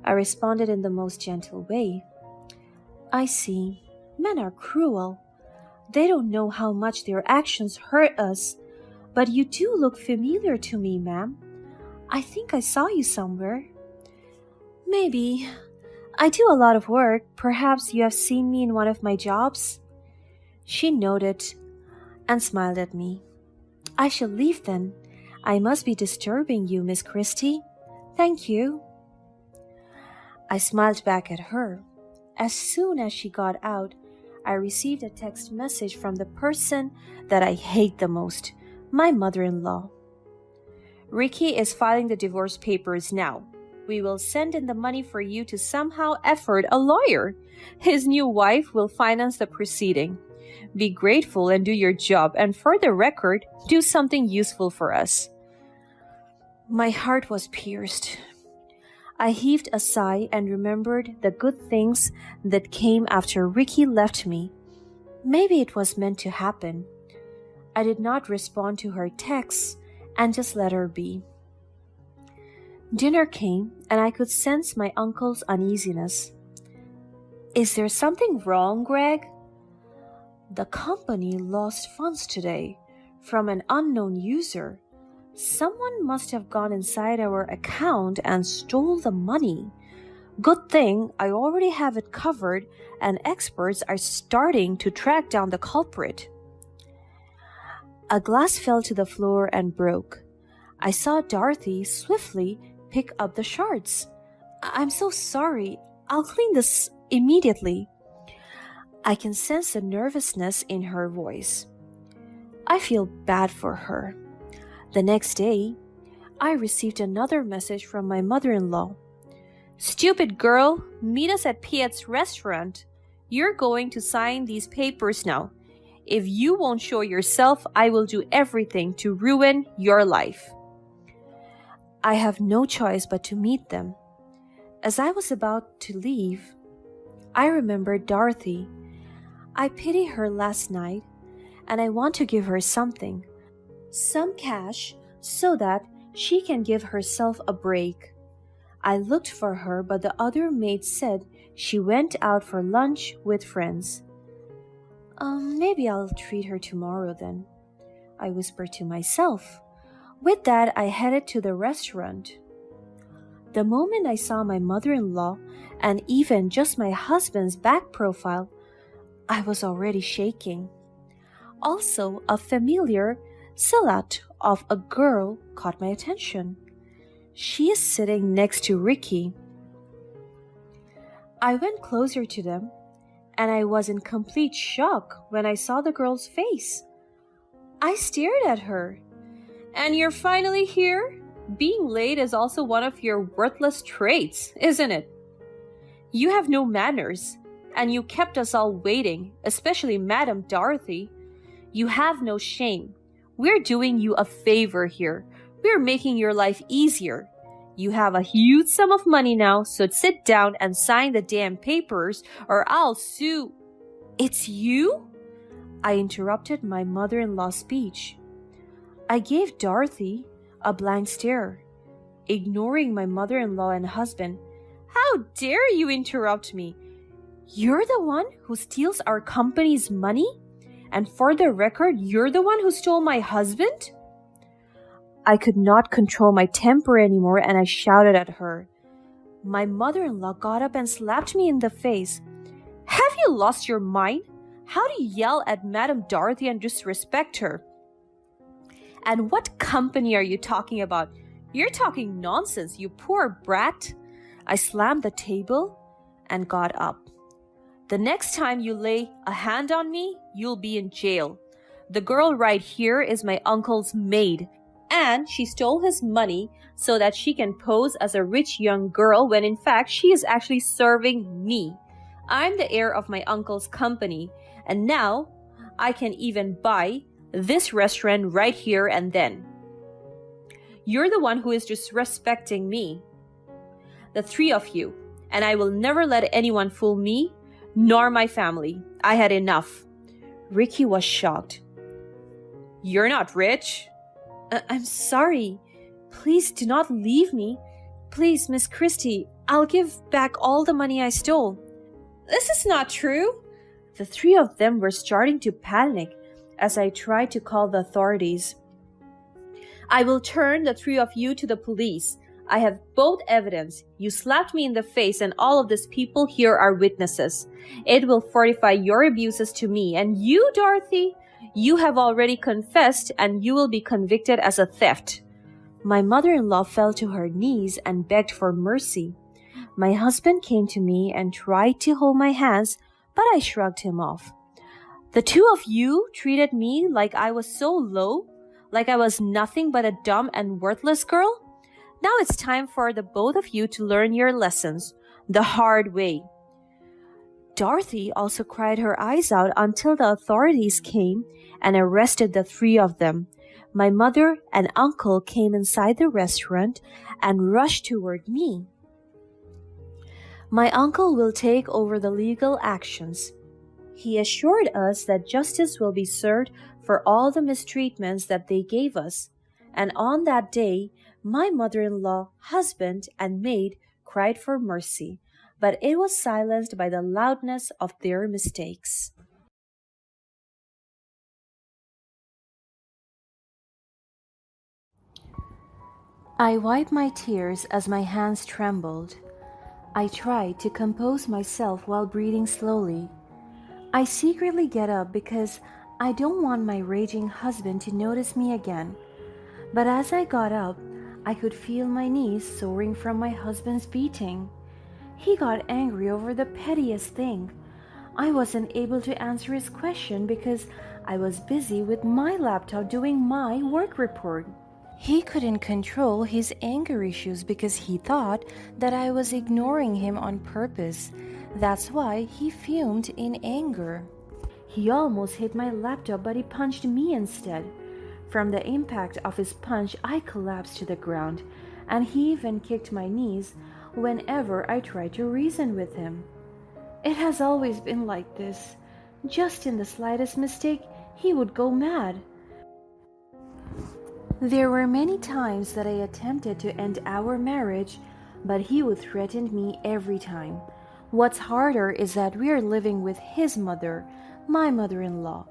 I responded in the most gentle way. I see. Men are cruel. They don't know how much their actions hurt us. But you do look familiar to me, ma'am. I think I saw you somewhere. Maybe. I do a lot of work. Perhaps you have seen me in one of my jobs? She nodded and smiled at me. I shall leave then. I must be disturbing you, Miss Christie. Thank you. I smiled back at her. As soon as she got out, I received a text message from the person that I hate the most, my mother-in-law. Ricky is filing the divorce papers now. We will send in the money for you to somehow afford a lawyer. His new wife will finance the proceeding. Be grateful and do your job, and for the record, do something useful for us. My heart was pierced. I heaved a sigh and remembered the good things that came after Ricky left me. Maybe it was meant to happen. I did not respond to her texts and just let her be. Dinner came and I could sense my uncle's uneasiness. Is there something wrong, Greg? The company lost funds today from an unknown user. Someone must have gone inside our account and stole the money. Good thing I already have it covered and experts are starting to track down the culprit. A glass fell to the floor and broke. I saw Dorothy swiftly pick up the shards. I'm so sorry. I'll clean this immediately. I can sense the nervousness in her voice. I feel bad for her. The next day, I received another message from my mother-in-law. Stupid girl, meet us at Piet's restaurant. You're going to sign these papers now. If you won't show yourself, I will do everything to ruin your life. I have no choice but to meet them. As I was about to leave, I remembered Dorothy. I pity her last night, and I want to give her something. Some cash so that she can give herself a break. I looked for her, but the other maid said she went out for lunch with friends. Maybe I'll treat her tomorrow then, I whispered to myself. With that, I headed to the restaurant. The moment I saw my mother-in-law and even just my husband's back profile, I was already shaking. Also, a familiar silhouette of a girl caught my attention. She is sitting next to Ricky, I went closer to them, and I was in complete shock when I saw the girl's face. I stared at her. And you're finally here? Being late is also one of your worthless traits, isn't it? You have no manners, and you kept us all waiting, especially Madame Dorothy. You have no shame. We're doing you a favor here. We're making your life easier. You have a huge sum of money now, so sit down and sign the damn papers, or I'll sue. It's you? I interrupted my mother-in-law's speech. I gave Dorothy a blank stare, ignoring my mother-in-law and husband. How dare you interrupt me? You're the one who steals our company's money? And for the record, you're the one who stole my husband? I could not control my temper anymore, and I shouted at her. My mother-in-law got up and slapped me in the face. Have you lost your mind? How do you yell at Madame Dorothy and disrespect her? And what company are you talking about? You're talking nonsense, you poor brat. I slammed the table and got up. The next time you lay a hand on me, you'll be in jail. The girl right here is my uncle's maid, and she stole his money so that she can pose as a rich young girl when in fact she is actually serving me. I'm the heir of my uncle's company, and now I can even buy this restaurant right here and then. You're the one who is disrespecting me. The three of you, and I will never let anyone fool me, nor my family. I had enough. Ricky was shocked. You're not rich? I'm sorry. Please do not leave me. Please, Miss Christie, I'll give back all the money I stole. This is not true. The three of them were starting to panic as I tried to call the authorities. I will turn the three of you to the police. I have both evidence. You slapped me in the face, and all of these people here are witnesses. It will fortify your abuses to me. And you, Dorothy, you have already confessed, and you will be convicted as a theft. My mother-in-law fell to her knees and begged for mercy. My husband came to me and tried to hold my hands, but I shrugged him off. The two of you treated me like I was so low, like I was nothing but a dumb and worthless girl. Now it's time for the both of you to learn your lessons the hard way. Dorothy also cried her eyes out until the authorities came and arrested the three of them. My mother and uncle came inside the restaurant and rushed toward me. My uncle will take over the legal actions. He assured us that justice will be served for all the mistreatments that they gave us. And on that day, my mother-in-law, husband, and maid cried for mercy, but it was silenced by the loudness of their mistakes. I wiped my tears as my hands trembled. I tried to compose myself while breathing slowly. I secretly get up because I don't want my raging husband to notice me again. But as I got up, I could feel my knees soaring from my husband's beating. He got angry over the pettiest thing. I wasn't able to answer his question because I was busy with my laptop doing my work report. He couldn't control his anger issues because he thought that I was ignoring him on purpose. That's why he fumed in anger. He almost hit my laptop, but he punched me instead. From the impact of his punch, I collapsed to the ground, and he even kicked my knees whenever I tried to reason with him. It has always been like this. Just in the slightest mistake, he would go mad. There were many times that I attempted to end our marriage, but he would threaten me every time. What's harder is that we are living with his mother, my mother-in-law,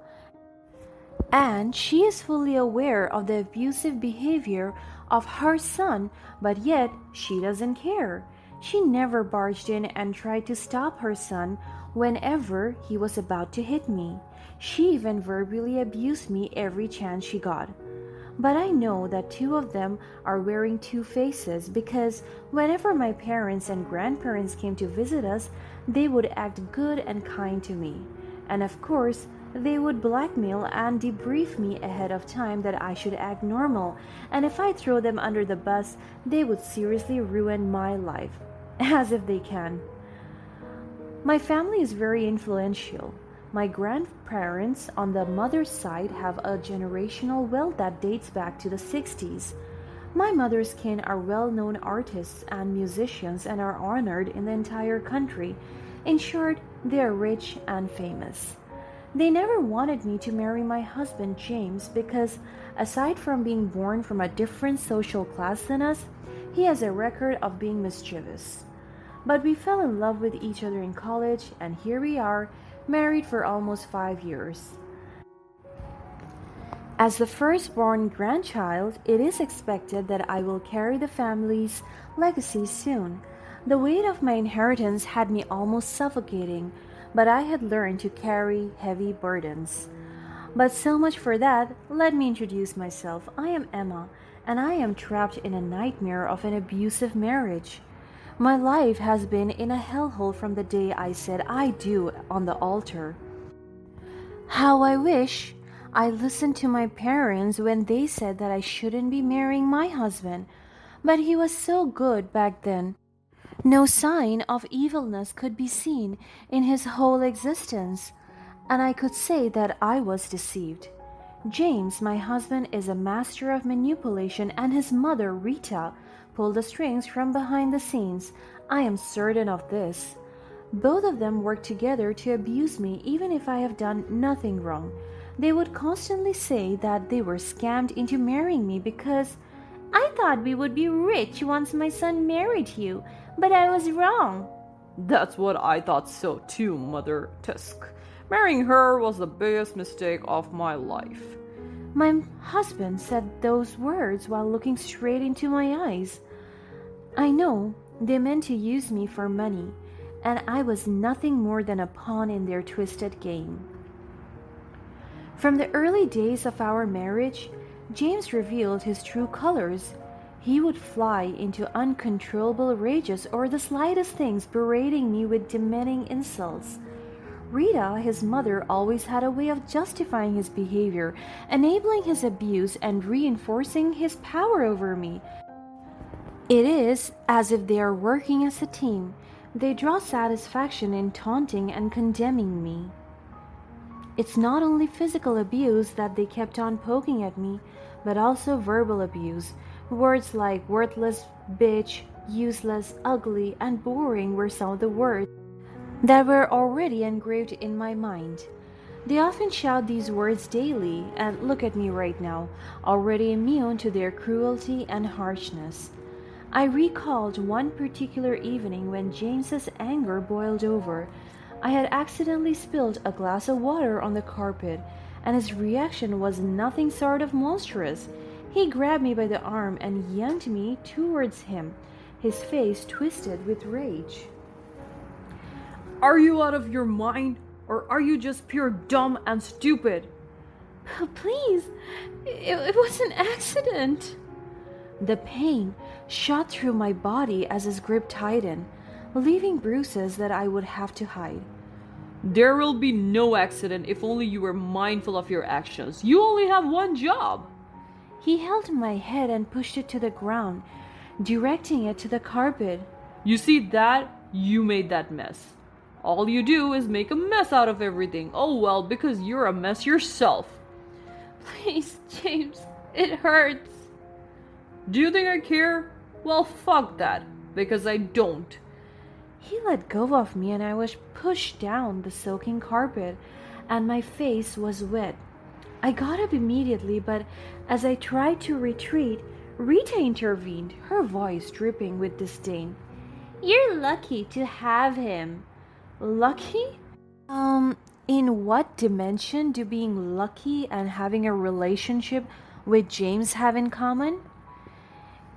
and she is fully aware of the abusive behavior of her son, but yet she doesn't care. She never barged in and tried to stop her son whenever he was about to hit me. She even verbally abused me every chance she got. But I know that two of them are wearing two faces because whenever my parents and grandparents came to visit us, they would act good and kind to me. And of course, they would blackmail and debrief me ahead of time that I should act normal, and if I throw them under the bus, they would seriously ruin my life. As if they can. My family is very influential. My grandparents on the mother's side have a generational wealth that dates back to the 60s. My mother's kin are well known artists and musicians and are honored in the entire country. In short, they are rich and famous. They never wanted me to marry my husband James because, aside from being born from a different social class than us, he has a record of being mischievous. But we fell in love with each other in college, and here we are, married for almost 5 years. As the firstborn grandchild, it is expected that I will carry the family's legacy soon. The weight of my inheritance had me almost suffocating, but I had learned to carry heavy burdens. But so much for that, let me introduce myself. I am Emma, and I am trapped in a nightmare of an abusive marriage. My life has been in a hellhole from the day I said I do on the altar. How I wish I listened to my parents when they said that I shouldn't be marrying my husband, but he was so good back then. No sign of evilness could be seen in his whole existence, and I could say that I was deceived. James, my husband, is a master of manipulation, and his mother, Rita, pulled the strings from behind the scenes. I am certain of this. Both of them work together to abuse me even if I have done nothing wrong. They would constantly say that they were scammed into marrying me because I thought we would be rich once my son married you, but I was wrong. That's what I thought so too, Mother Tusk. Marrying her was the biggest mistake of my life. My husband said those words while looking straight into my eyes. I know they meant to use me for money, and I was nothing more than a pawn in their twisted game. From the early days of our marriage, James revealed his true colors. He would fly into uncontrollable rages over the slightest things, berating me with demeaning insults. Rita, his mother, always had a way of justifying his behavior, enabling his abuse, and reinforcing his power over me. It is as if they are working as a team. They draw satisfaction in taunting and condemning me. It's not only physical abuse that they kept on poking at me, but also verbal abuse. Words like worthless, bitch, useless, ugly, and boring were some of the words that were already engraved in my mind. They often shout these words daily, and look at me right now, already immune to their cruelty and harshness. I recalled one particular evening when James's anger boiled over. I had accidentally spilled a glass of water on the carpet, and his reaction was nothing short of monstrous. He grabbed me by the arm and yanked me towards him, his face twisted with rage. Are you out of your mind, or are you just pure dumb and stupid? Please, it was an accident. The pain shot through my body as his grip tightened, leaving bruises that I would have to hide. There will be no accident if only you were mindful of your actions. You only have one job. He held my head and pushed it to the ground, directing it to the carpet. You see that? You made that mess. All you do is make a mess out of everything. Oh well, because you're a mess yourself. Please, James, it hurts. Do you think I care? Well, fuck that, because I don't. He let go of me and I was pushed down the soaking carpet, and my face was wet. I got up immediately, but as I tried to retreat, Rita intervened, her voice dripping with disdain. You're lucky to have him. Lucky? In what dimension do being lucky and having a relationship with James have in common?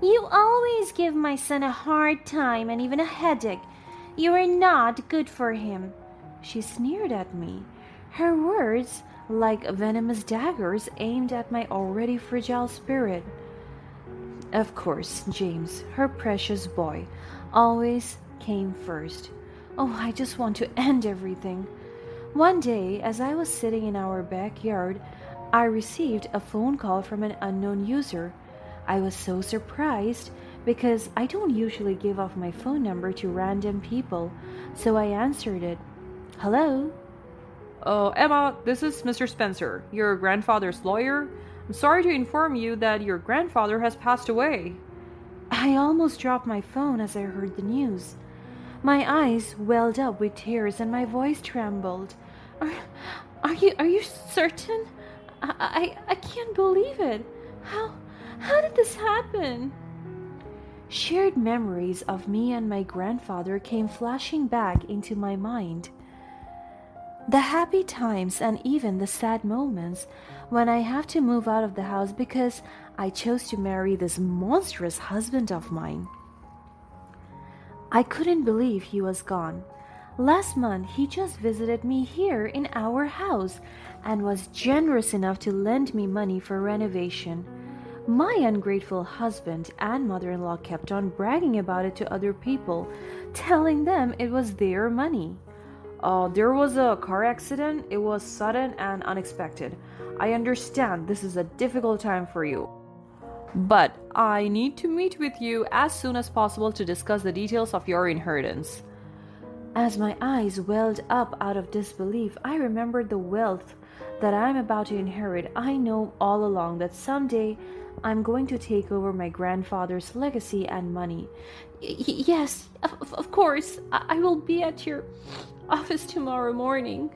You always give my son a hard time and even a headache. You are not good for him. She sneered at me. Her words like venomous daggers aimed at my already fragile spirit. Of course, James, her precious boy, always came first. Oh, I just want to end everything. One day, as I was sitting in our backyard, I received a phone call from an unknown user. I was so surprised because I don't usually give off my phone number to random people, so I answered it. Hello? Emma, this is Mr. Spencer, your grandfather's lawyer. I'm sorry to inform you that your grandfather has passed away. I almost dropped my phone as I heard the news. My eyes welled up with tears and my voice trembled. Are you certain? I can't believe it. How did this happen? Shared memories of me and my grandfather came flashing back into my mind. The happy times and even the sad moments when I have to move out of the house because I chose to marry this monstrous husband of mine. I couldn't believe he was gone. Last month, he just visited me here in our house and was generous enough to lend me money for renovation. My ungrateful husband and mother-in-law kept on bragging about it to other people, telling them it was their money. There was a car accident. It was sudden and unexpected. I understand this is a difficult time for you, but I need to meet with you as soon as possible to discuss the details of your inheritance. As my eyes welled up out of disbelief, I remembered the wealth that I'm about to inherit. I know all along that someday I'm going to take over my grandfather's legacy and money. Yes, of course. I will be at your office tomorrow morning.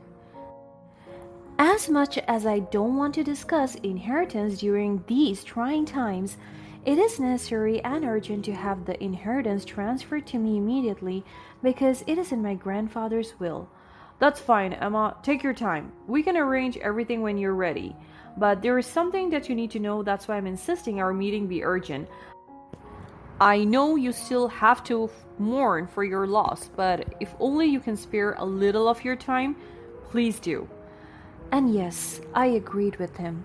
As much as I don't want to discuss inheritance during these trying times, it is necessary and urgent to have the inheritance transferred to me immediately because it is in my grandfather's will. That's fine, Emma. Take your time. We can arrange everything when you're ready. But there is something that you need to know, that's why I'm insisting our meeting be urgent. I know you still have to mourn for your loss, but if only you can spare a little of your time, please do. And yes, I agreed with him.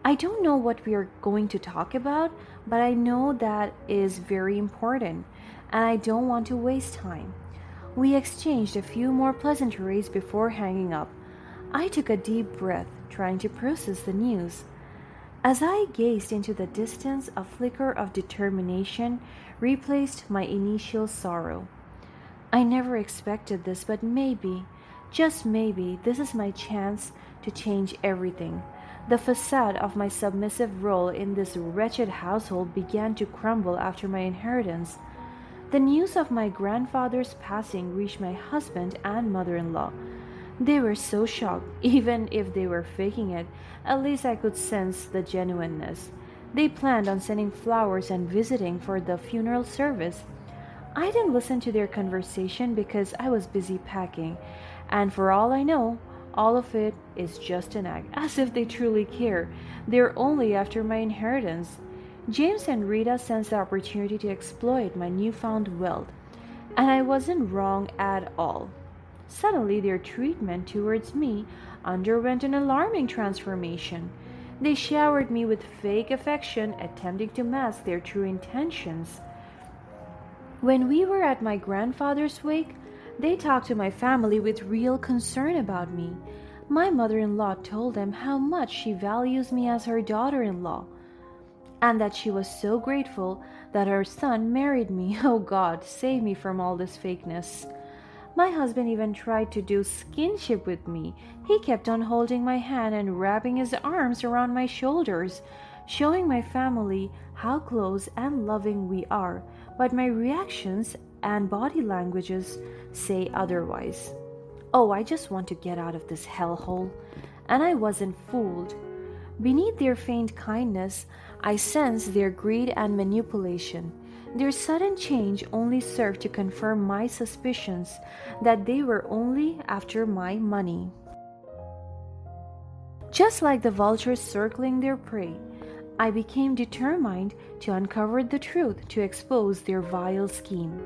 I don't know what we are going to talk about, but I know that is very important, and I don't want to waste time. We exchanged a few more pleasantries before hanging up. I took a deep breath, trying to process the news. As I gazed into the distance, a flicker of determination replaced my initial sorrow. I never expected this, but maybe, just maybe, this is my chance to change everything. The facade of my submissive role in this wretched household began to crumble after my inheritance. The news of my grandfather's passing reached my husband and mother-in-law. They were so shocked, even if they were faking it, at least I could sense the genuineness. They planned on sending flowers and visiting for the funeral service. I didn't listen to their conversation because I was busy packing, and for all I know, all of it is just an act, as if they truly care. They're only after my inheritance. James and Rita sensed the opportunity to exploit my newfound wealth, and I wasn't wrong at all. Suddenly, their treatment towards me underwent an alarming transformation. They showered me with fake affection, attempting to mask their true intentions. When we were at my grandfather's wake, they talked to my family with real concern about me. My mother-in-law told them how much she values me as her daughter-in-law, and that she was so grateful that her son married me. Oh God, save me from all this fakeness. My husband even tried to do skinship with me. He kept on holding my hand and wrapping his arms around my shoulders, showing my family how close and loving we are, but my reactions and body languages say otherwise. Oh, I just want to get out of this hellhole. And I wasn't fooled. Beneath their feigned kindness, I sensed their greed and manipulation. Their sudden change only served to confirm my suspicions that they were only after my money. Just like the vultures circling their prey, I became determined to uncover the truth to expose their vile scheme.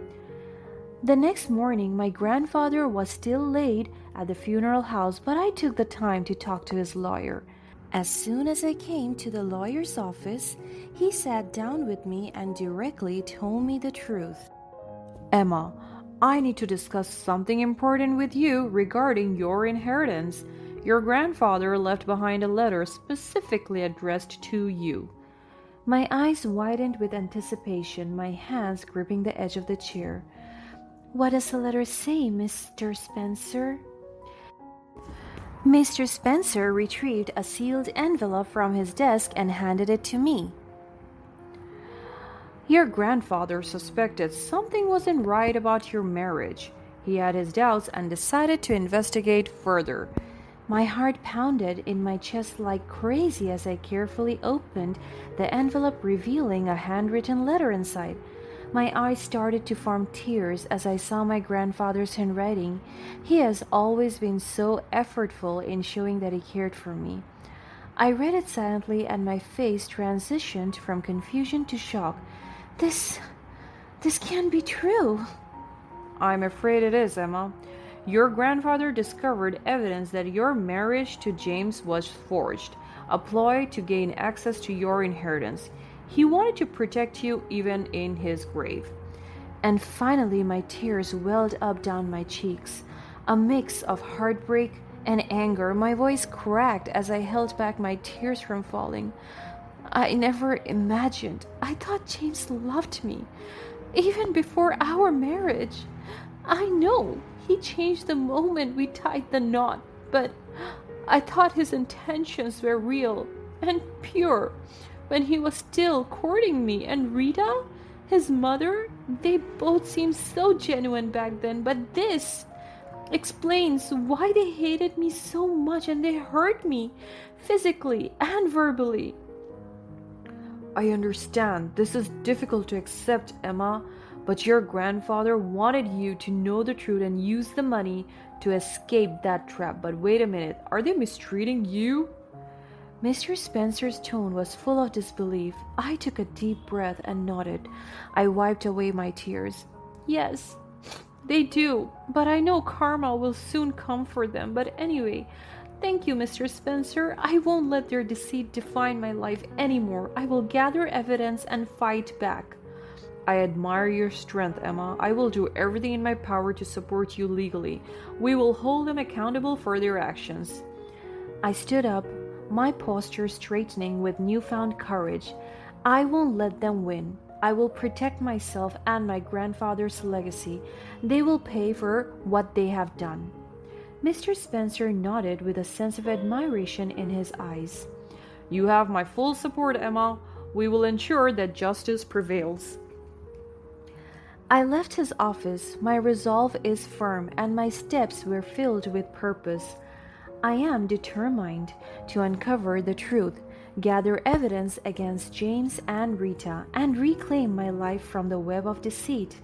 The next morning, my grandfather was still laid at the funeral house, but I took the time to talk to his lawyer. As soon as I came to the lawyer's office, he sat down with me and directly told me the truth. Emma, I need to discuss something important with you regarding your inheritance. Your grandfather left behind a letter specifically addressed to you. My eyes widened with anticipation, my hands gripping the edge of the chair. What does the letter say, Mr. Spencer? Mr. Spencer retrieved a sealed envelope from his desk and handed it to me. Your grandfather suspected something wasn't right about your marriage. He had his doubts and decided to investigate further. My heart pounded in my chest like crazy as I carefully opened the envelope, revealing a handwritten letter inside. My eyes started to form tears as I saw my grandfather's handwriting. He has always been so effortful in showing that he cared for me. I read it silently and my face transitioned from confusion to shock. This can't be true. I'm afraid it is, Emma. Your grandfather discovered evidence that your marriage to James was forged, a ploy to gain access to your inheritance. He wanted to protect you even in his grave. And finally, my tears welled up down my cheeks. A mix of heartbreak and anger. My voice cracked as I held back my tears from falling. I never imagined. I thought James loved me, even before our marriage. I know he changed the moment we tied the knot, but I thought his intentions were real and pure. When he was still courting me, and Rita, his mother, they both seemed so genuine back then, but this explains why they hated me so much and they hurt me physically and verbally. I understand this is difficult to accept, Emma, but your grandfather wanted you to know the truth and use the money to escape that trap. But wait a minute, are they mistreating you? Mr. Spencer's tone was full of disbelief. I took a deep breath and nodded. I wiped away my tears. Yes, they do, but I know karma will soon come for them. But anyway, thank you, Mr. Spencer. I won't let their deceit define my life anymore. I will gather evidence and fight back. I admire your strength, Emma. I will do everything in my power to support you legally. We will hold them accountable for their actions. I stood up, my posture straightening with newfound courage. I won't let them win. I will protect myself and my grandfather's legacy. They will pay for what they have done. Mr. Spencer nodded with a sense of admiration in his eyes. You have my full support, Emma. We will ensure that justice prevails. I left his office. My resolve is firm and my steps were filled with purpose. I am determined to uncover the truth, gather evidence against James and Rita, and reclaim my life from the web of deceit.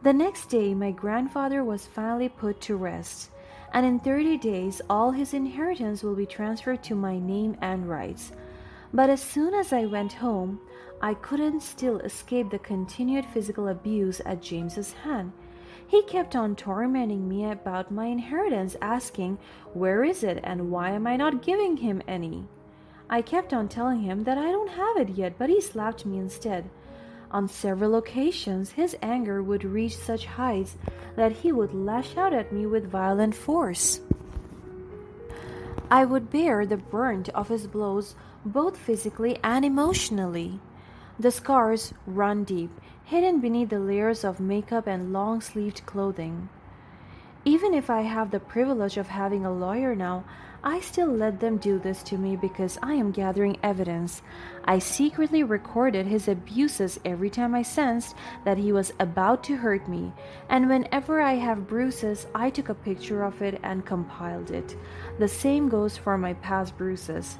The next day, my grandfather was finally put to rest, and in 30 days, all his inheritance will be transferred to my name and rights. But as soon as I went home, I couldn't still escape the continued physical abuse at James's hand. He kept on tormenting me about my inheritance, asking, "Where is it and why am I not giving him any?" I kept on telling him that I don't have it yet, but he slapped me instead. On several occasions, his anger would reach such heights that he would lash out at me with violent force. I would bear the brunt of his blows both physically and emotionally. The scars run deep, hidden beneath the layers of makeup and long-sleeved clothing. Even if I have the privilege of having a lawyer now, I still let them do this to me because I am gathering evidence. I secretly recorded his abuses every time I sensed that he was about to hurt me, and whenever I have bruises, I took a picture of it and compiled it. The same goes for my past bruises.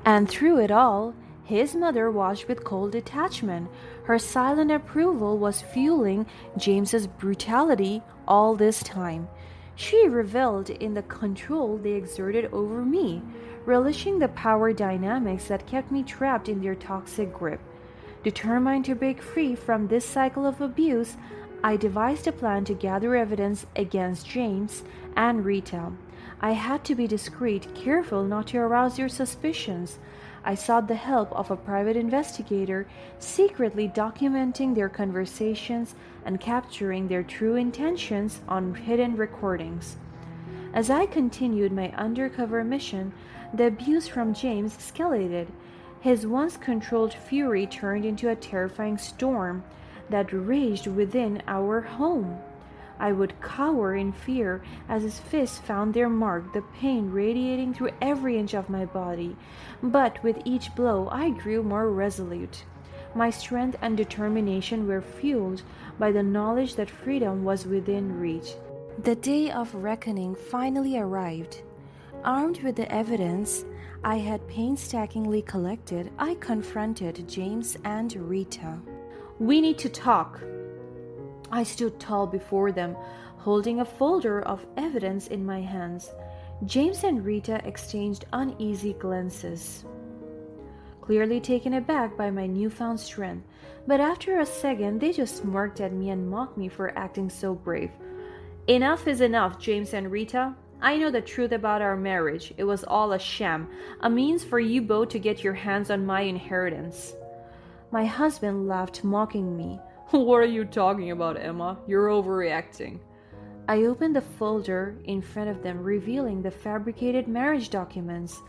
And through it all, his mother watched with cold detachment. Her silent approval was fueling James's brutality all this time. She reveled in the control they exerted over me, relishing the power dynamics that kept me trapped in their toxic grip. Determined to break free from this cycle of abuse, I devised a plan to gather evidence against James and Rita. I had to be discreet, careful not to arouse their suspicions. I sought the help of a private investigator, secretly documenting their conversations and capturing their true intentions on hidden recordings. As I continued my undercover mission, the abuse from James escalated. His once controlled fury turned into a terrifying storm that raged within our home. I would cower in fear as his fists found their mark, the pain radiating through every inch of my body. But with each blow, I grew more resolute. My strength and determination were fueled by the knowledge that freedom was within reach. The day of reckoning finally arrived. Armed with the evidence I had painstakingly collected, I confronted James and Rita. "We need to talk." I stood tall before them, holding a folder of evidence in my hands. James and Rita exchanged uneasy glances, clearly taken aback by my newfound strength. But after a second, they just smirked at me and mocked me for acting so brave. "Enough is enough, James and Rita. I know the truth about our marriage. It was all a sham, a means for you both to get your hands on my inheritance." My husband laughed, mocking me. "What are you talking about, Emma? You're overreacting." I opened the folder in front of them, revealing the fabricated marriage documents.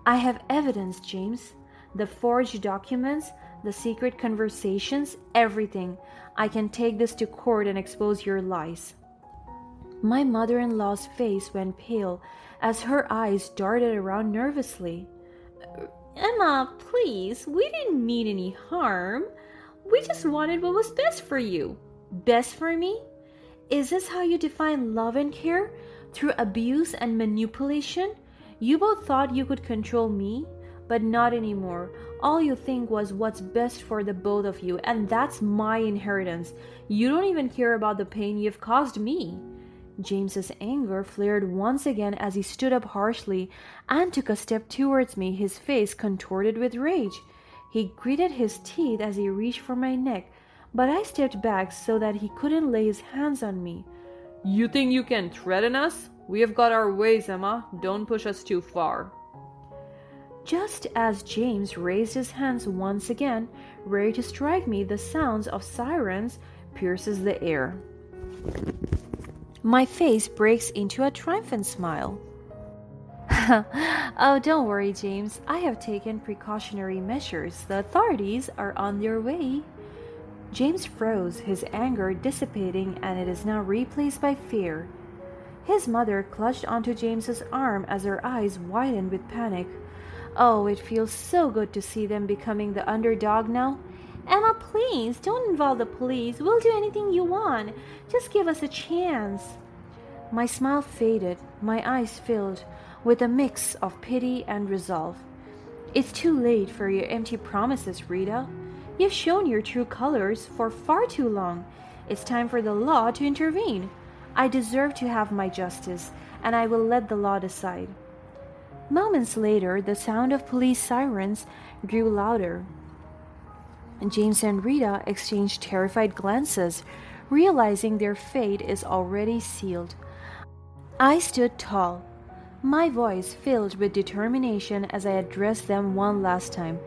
"I have evidence, James. The forged documents, the secret conversations, everything. I can take this to court and expose your lies." My mother-in-law's face went pale as her eyes darted around nervously. Emma, please, we didn't mean any harm. We just wanted what was best for you." "Best for me? Is this how you define love and care? Through abuse and manipulation? You both thought you could control me, but not anymore. All you think was what's best for the both of you, and that's my inheritance. You don't even care about the pain you've caused me." James's anger flared once again as he stood up harshly and took a step towards me, his face contorted with rage. He gritted his teeth as he reached for my neck, but I stepped back so that he couldn't lay his hands on me. "You think you can threaten us? We have got our ways, Emma. Don't push us too far." Just as James raised his hands once again, ready to strike me, the sounds of sirens pierces the air. My face breaks into a triumphant smile. "Oh, don't worry, James. I have taken precautionary measures. The authorities are on their way." James froze, his anger dissipating, and it is now replaced by fear. His mother clutched onto James's arm as her eyes widened with panic. Oh, it feels so good to see them becoming the underdog now. "Emma, please, don't involve the police. We'll do anything you want. Just give us a chance." My smile faded, my eyes filled with a mix of pity and resolve. "It's too late for your empty promises, Rita. You've shown your true colors for far too long. It's time for the law to intervene. I deserve to have my justice, and I will let the law decide." Moments later, the sound of police sirens grew louder. James and Rita exchanged terrified glances, realizing their fate is already sealed. I stood tall, my voice filled with determination as I addressed them one last time.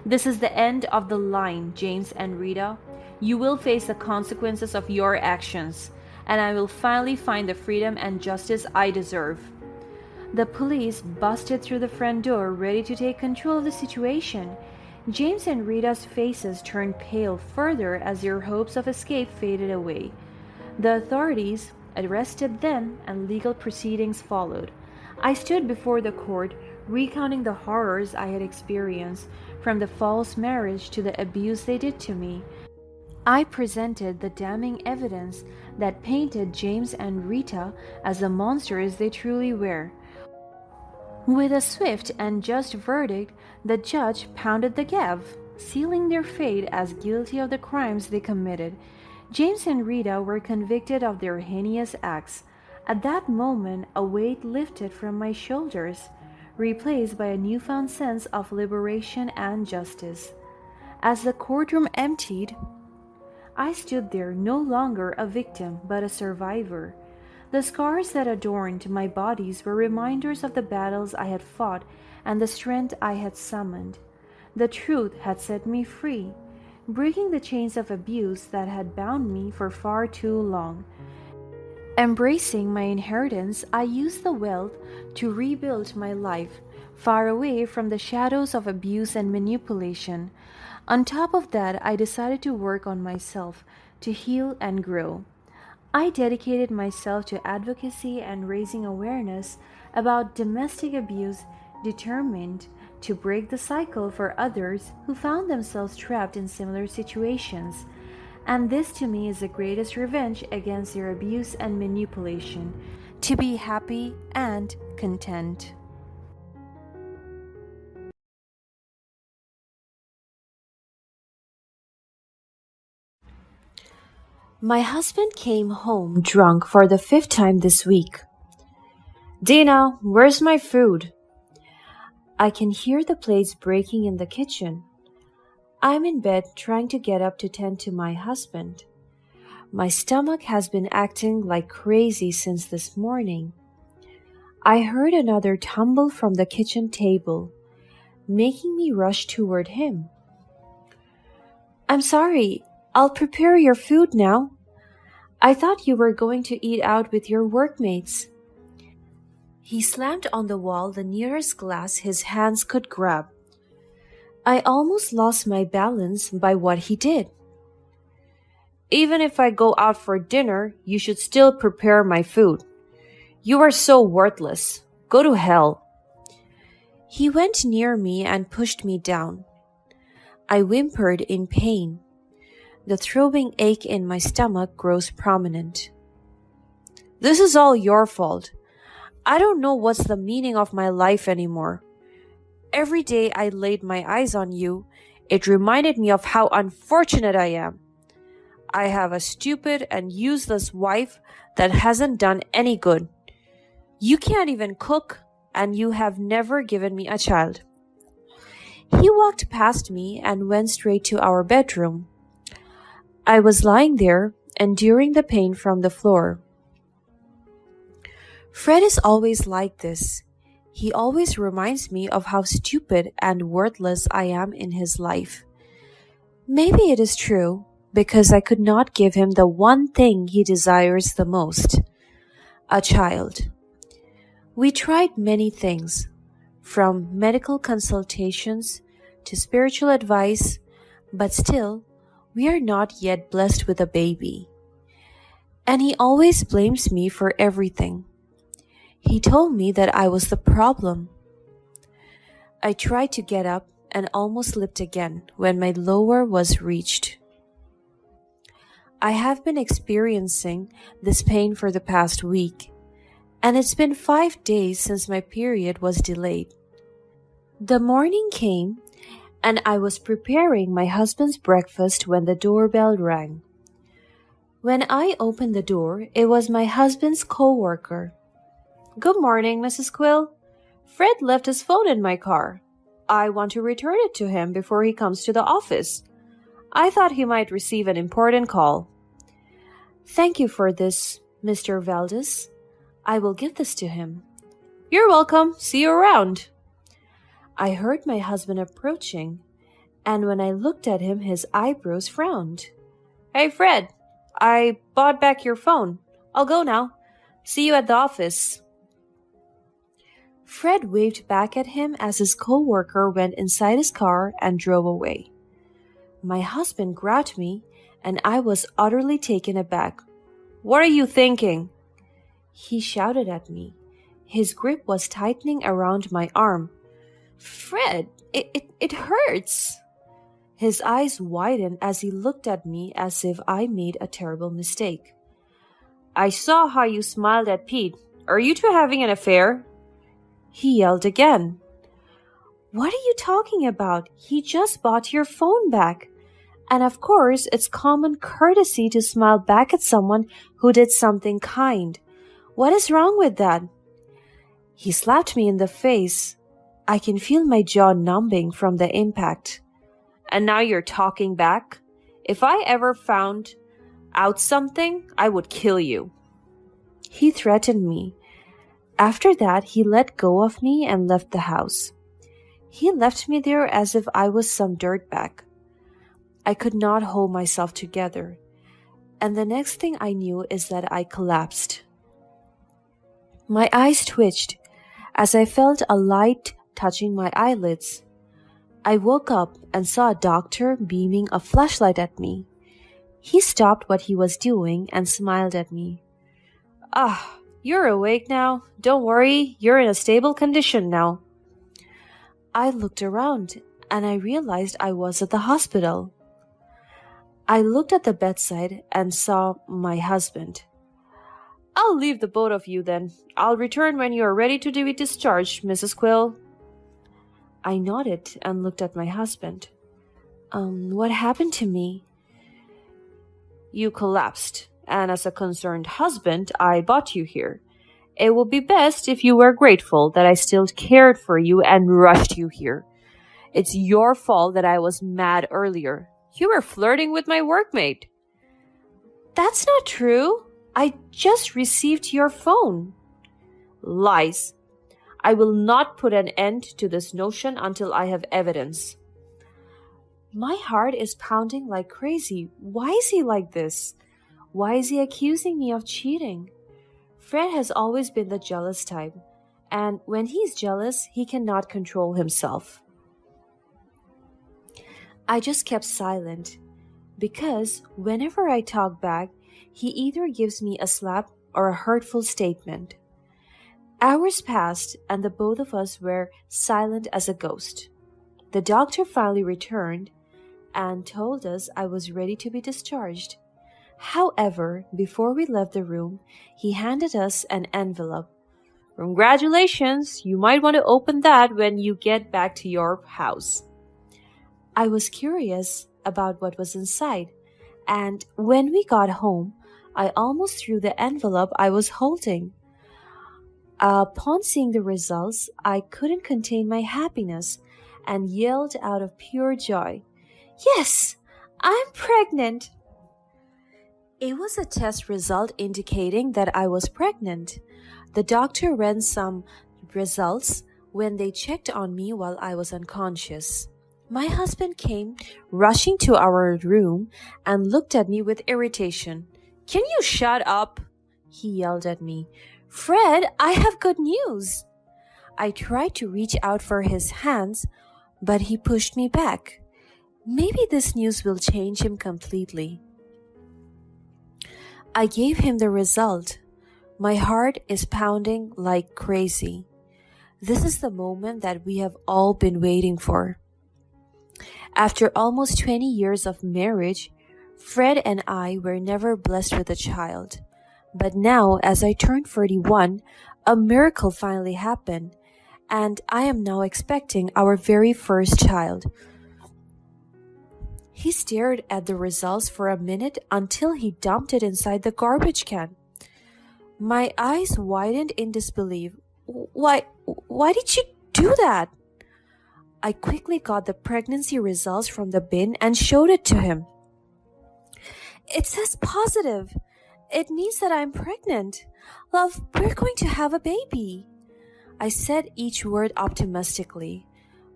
"This is the end of the line, James and Rita. You will face the consequences of your actions, and I will finally find the freedom and justice I deserve." The police busted through the front door, ready to take control of the situation. James and Rita's faces turned pale further as their hopes of escape faded away. The authorities arrested them and legal proceedings followed. I stood before the court, recounting the horrors I had experienced, from the false marriage to the abuse they did to me. I presented the damning evidence that painted James and Rita as the monsters they truly were. With a swift and just verdict, the judge pounded the gavel, sealing their fate as guilty of the crimes they committed. James and Rita were convicted of their heinous acts. At that moment, a weight lifted from my shoulders, replaced by a newfound sense of liberation and justice. As the courtroom emptied, I stood there no longer a victim but a survivor. The scars that adorned my bodies were reminders of the battles I had fought and the strength I had summoned. The truth had set me free, breaking the chains of abuse that had bound me for far too long. Embracing my inheritance, I used the wealth to rebuild my life, far away from the shadows of abuse and manipulation. On top of that, I decided to work on myself, to heal and grow. I dedicated myself to advocacy and raising awareness about domestic abuse, determined to break the cycle for others who found themselves trapped in similar situations. And this to me is the greatest revenge against their abuse and manipulation, to be happy and content. My husband came home drunk for the fifth time this week. Dina, where's my food? I can hear the plates breaking in the kitchen. I'm in bed trying to get up to tend to my husband. My stomach has been acting like crazy since this morning. I heard another tumble from the kitchen table, making me rush toward him. I'm sorry, I'll prepare your food now. I thought you were going to eat out with your workmates. He slammed on the wall the nearest glass his hands could grab. I almost lost my balance by what he did. Even if I go out for dinner, you should still prepare my food. You are so worthless. Go to hell. He went near me and pushed me down. I whimpered in pain. The throbbing ache in my stomach grows prominent. This is all your fault. I don't know what's the meaning of my life anymore. Every day I laid my eyes on you, it reminded me of how unfortunate I am. I have a stupid and useless wife that hasn't done any good. You can't even cook, and you have never given me a child. He walked past me and went straight to our bedroom. I was lying there, enduring the pain from the floor. Fred is always like this. He always reminds me of how stupid and worthless I am in his life. Maybe it is true, because I could not give him the one thing he desires the most, a child. We tried many things, from medical consultations to spiritual advice, but still, we are not yet blessed with a baby. And he always blames me for everything. He told me that I was the problem. I tried to get up and almost slipped again when my lower was reached. I have been experiencing this pain for the past week, and it's been 5 days since my period was delayed. The morning came, and I was preparing my husband's breakfast when the doorbell rang. When I opened the door, it was my husband's co-worker. Good morning, Mrs. Quill. Fred left his phone in my car. I want to return it to him before he comes to the office. I thought he might receive an important call. Thank you for this, Mr. Valdez. I will give this to him. You're welcome. See you around. I heard my husband approaching, and when I looked at him, his eyebrows frowned. Hey, Fred, I bought back your phone. I'll go now. See you at the office. Fred waved back at him as his co-worker went inside his car and drove away. My husband grabbed me, and I was utterly taken aback. What are you thinking? He shouted at me. His grip was tightening around my arm. Fred, it hurts. His eyes widened as he looked at me as if I made a terrible mistake. I saw how you smiled at Pete. Are you two having an affair? He yelled again. What are you talking about? He just bought your phone back. And of course, it's common courtesy to smile back at someone who did something kind. What is wrong with that? He slapped me in the face. I can feel my jaw numbing from the impact. And now you're talking back? If I ever found out something, I would kill you." He threatened me. After that, he let go of me and left the house. He left me there as if I was some dirtbag. I could not hold myself together, and the next thing I knew is that I collapsed. My eyes twitched as I felt a light touching my eyelids. I woke up and saw a doctor beaming a flashlight at me. He stopped what he was doing and smiled at me. "Ah, you're awake now. Don't worry, you're in a stable condition now." I looked around and I realized I was at the hospital. I looked at the bedside and saw my husband. "I'll leave the both of you then. I'll return when you are ready to be discharged, Mrs. Quill." I nodded and looked at my husband. What happened to me?" "You collapsed, and as a concerned husband, I brought you here. It would be best if you were grateful that I still cared for you and rushed you here. It's your fault that I was mad earlier. You were flirting with my workmate." "That's not true. I just received your phone." "Lies. I will not put an end to this notion until I have evidence." My heart is pounding like crazy. Why is he like this? Why is he accusing me of cheating? Fred has always been the jealous type, and when he's jealous, he cannot control himself. I just kept silent, because whenever I talk back, he either gives me a slap or a hurtful statement. Hours passed, and the both of us were silent as a ghost. The doctor finally returned and told us I was ready to be discharged. However, before we left the room, he handed us an envelope. "Congratulations, you might want to open that when you get back to your house." I was curious about what was inside, and when we got home, I almost threw the envelope I was holding. Upon seeing the results, I couldn't contain my happiness and yelled out of pure joy, "Yes, I'm pregnant!" It was a test result indicating that I was pregnant. The doctor ran some results when they checked on me while I was unconscious. My husband came rushing to our room and looked at me with irritation. "Can you shut up?" he yelled at me. "Fred, I have good news." I tried to reach out for his hands, but he pushed me back. Maybe this news will change him completely. I gave him the result. My heart is pounding like crazy. This is the moment that we have all been waiting for. After almost 20 years of marriage, Fred and I were never blessed with a child. But now, as I turned 41, a miracle finally happened, and I am now expecting our very first child. He stared at the results for a minute until he dumped it inside the garbage can. My eyes widened in disbelief. Why did you do that?" I quickly got the pregnancy results from the bin and showed it to him. "It says positive. It means that I'm pregnant. Love, we're going to have a baby." I said each word optimistically,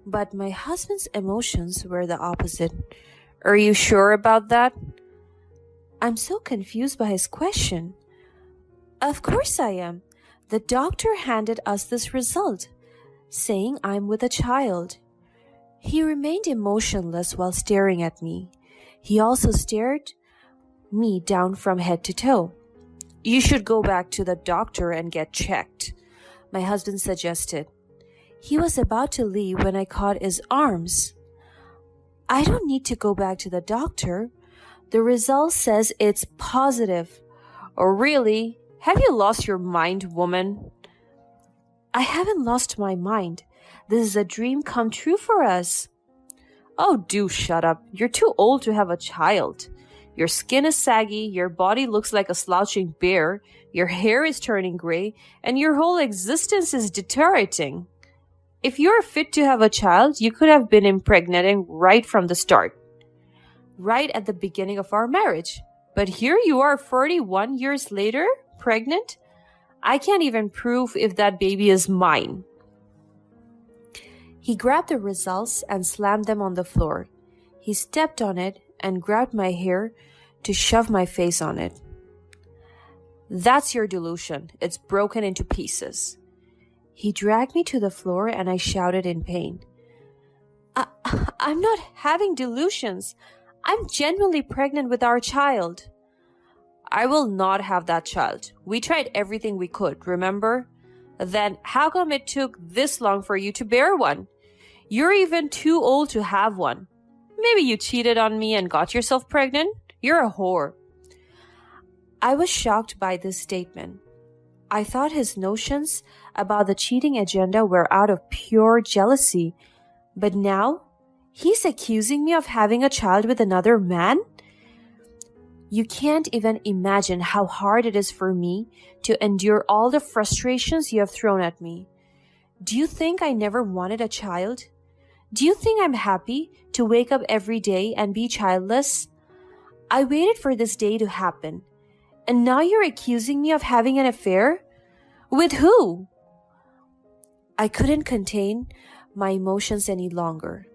but my husband's emotions were the opposite. "Are you sure about that?" I'm so confused by his question. "Of course I am. The doctor handed us this result, saying I'm with a child." He remained emotionless while staring at me. He also stared me down from head to toe. "You should go back to the doctor and get checked," my husband suggested. He was about to leave when I caught his arms. "I don't need to go back to the doctor. The result says it's positive." "Oh, really? Have you lost your mind, woman?" "I haven't lost my mind. This is a dream come true for us." "Oh, do shut up. You're too old to have a child. Your skin is saggy, your body looks like a slouching bear, your hair is turning gray, and your whole existence is deteriorating. If you're fit to have a child, you could have been impregnating right from the start." right at the beginning of our marriage. But here you are 41 years later, pregnant? I can't even prove if that baby is mine. He grabbed the results and slammed them on the floor. He stepped on it and grabbed my hair to shove my face on it. That's your delusion. It's broken into pieces. He dragged me to the floor and I shouted in pain. I'm not having delusions. I'm genuinely pregnant with our child. I will not have that child. We tried everything we could, remember? Then how come it took this long for you to bear one? You're even too old to have one. Maybe you cheated on me and got yourself pregnant? You're a whore. I was shocked by this statement. I thought his notions about the cheating agenda were out of pure jealousy. But now, he's accusing me of having a child with another man? You can't even imagine how hard it is for me to endure all the frustrations you have thrown at me. Do you think I never wanted a child? Do you think I'm happy to wake up every day and be childless? I waited for this day to happen. And now you're accusing me of having an affair? With who? I couldn't contain my emotions any longer.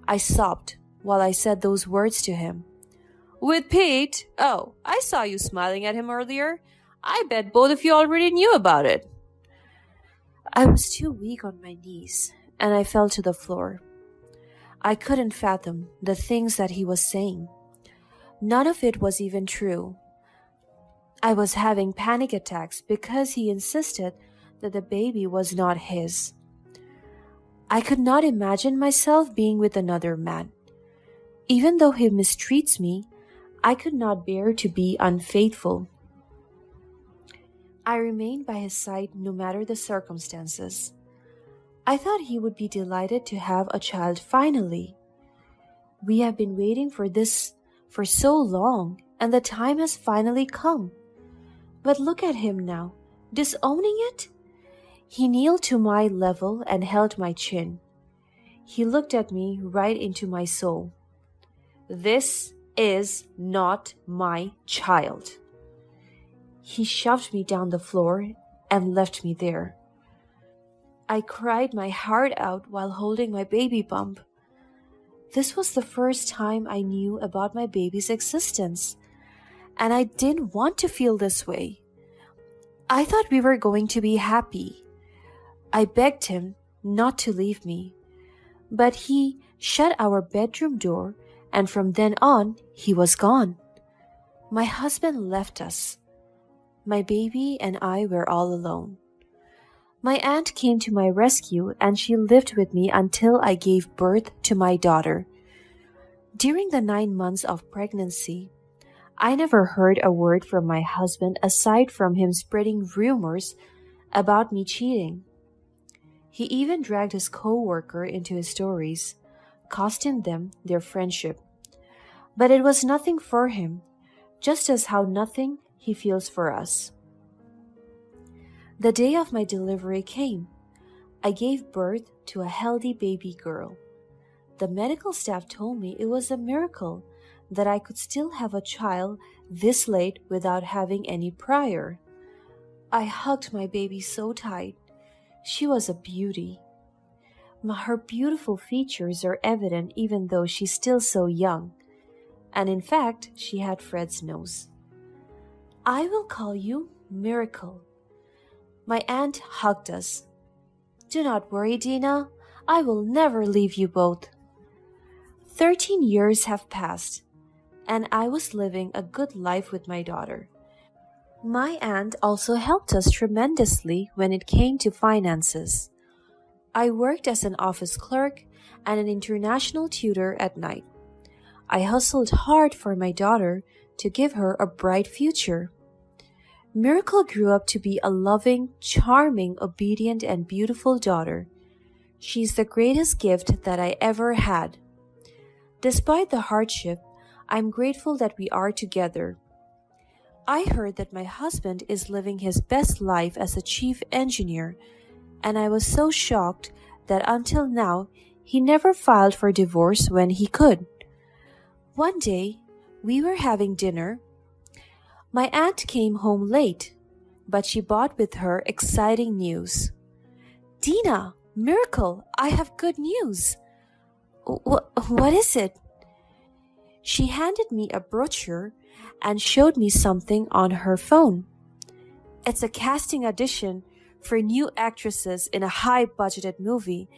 I sobbed while I said those words to him. With Pete? Oh, I saw you smiling at him earlier. I bet both of you already knew about it. I was too weak on my knees, and I fell to the floor. I couldn't fathom the things that he was saying. None of it was even true. I was having panic attacks because he insisted that the baby was not his. I could not imagine myself being with another man. Even though he mistreats me, I could not bear to be unfaithful. I remained by his side no matter the circumstances. I thought he would be delighted to have a child finally. We have been waiting for this for so long, and the time has finally come. But look at him now, disowning it? He kneeled to my level and held my chin. He looked at me right into my soul. This is not my child. He shoved me down the floor and left me there. I cried my heart out while holding my baby bump. This was the first time I knew about my baby's existence, and I didn't want to feel this way. I thought we were going to be happy. I begged him not to leave me, but he shut our bedroom door, and from then on, he was gone. My husband left us. My baby and I were all alone. My aunt came to my rescue and she lived with me until I gave birth to my daughter. During the 9 months of pregnancy, I never heard a word from my husband aside from him spreading rumors about me cheating. He even dragged his co-worker into his stories, costing them their friendship. But it was nothing for him, just as how nothing he feels for us. The day of my delivery came. I gave birth to a healthy baby girl. The medical staff told me it was a miracle that I could still have a child this late without having any prior. I hugged my baby so tight. She was a beauty. Her beautiful features are evident even though she's still so young. And in fact, she had Fred's nose. I will call you Miracle. My aunt hugged us. Do not worry, Dina. I will never leave you both. 13 years have passed, and I was living a good life with my daughter. My aunt also helped us tremendously when it came to finances. I worked as an office clerk and an international tutor at night. I hustled hard for my daughter to give her a bright future. Miracle grew up to be a loving, charming, obedient, and beautiful daughter. She's the greatest gift that I ever had. Despite the hardship, I'm grateful that we are together. I heard that my husband is living his best life as a chief engineer, and I was so shocked that until now, he never filed for divorce when he could. One day, we were having dinner. My aunt came home late, but she brought with her exciting news. Dina, miracle, I have good news. What is it? She handed me a brochure and showed me something on her phone. It's a casting audition for new actresses in a high-budgeted movie,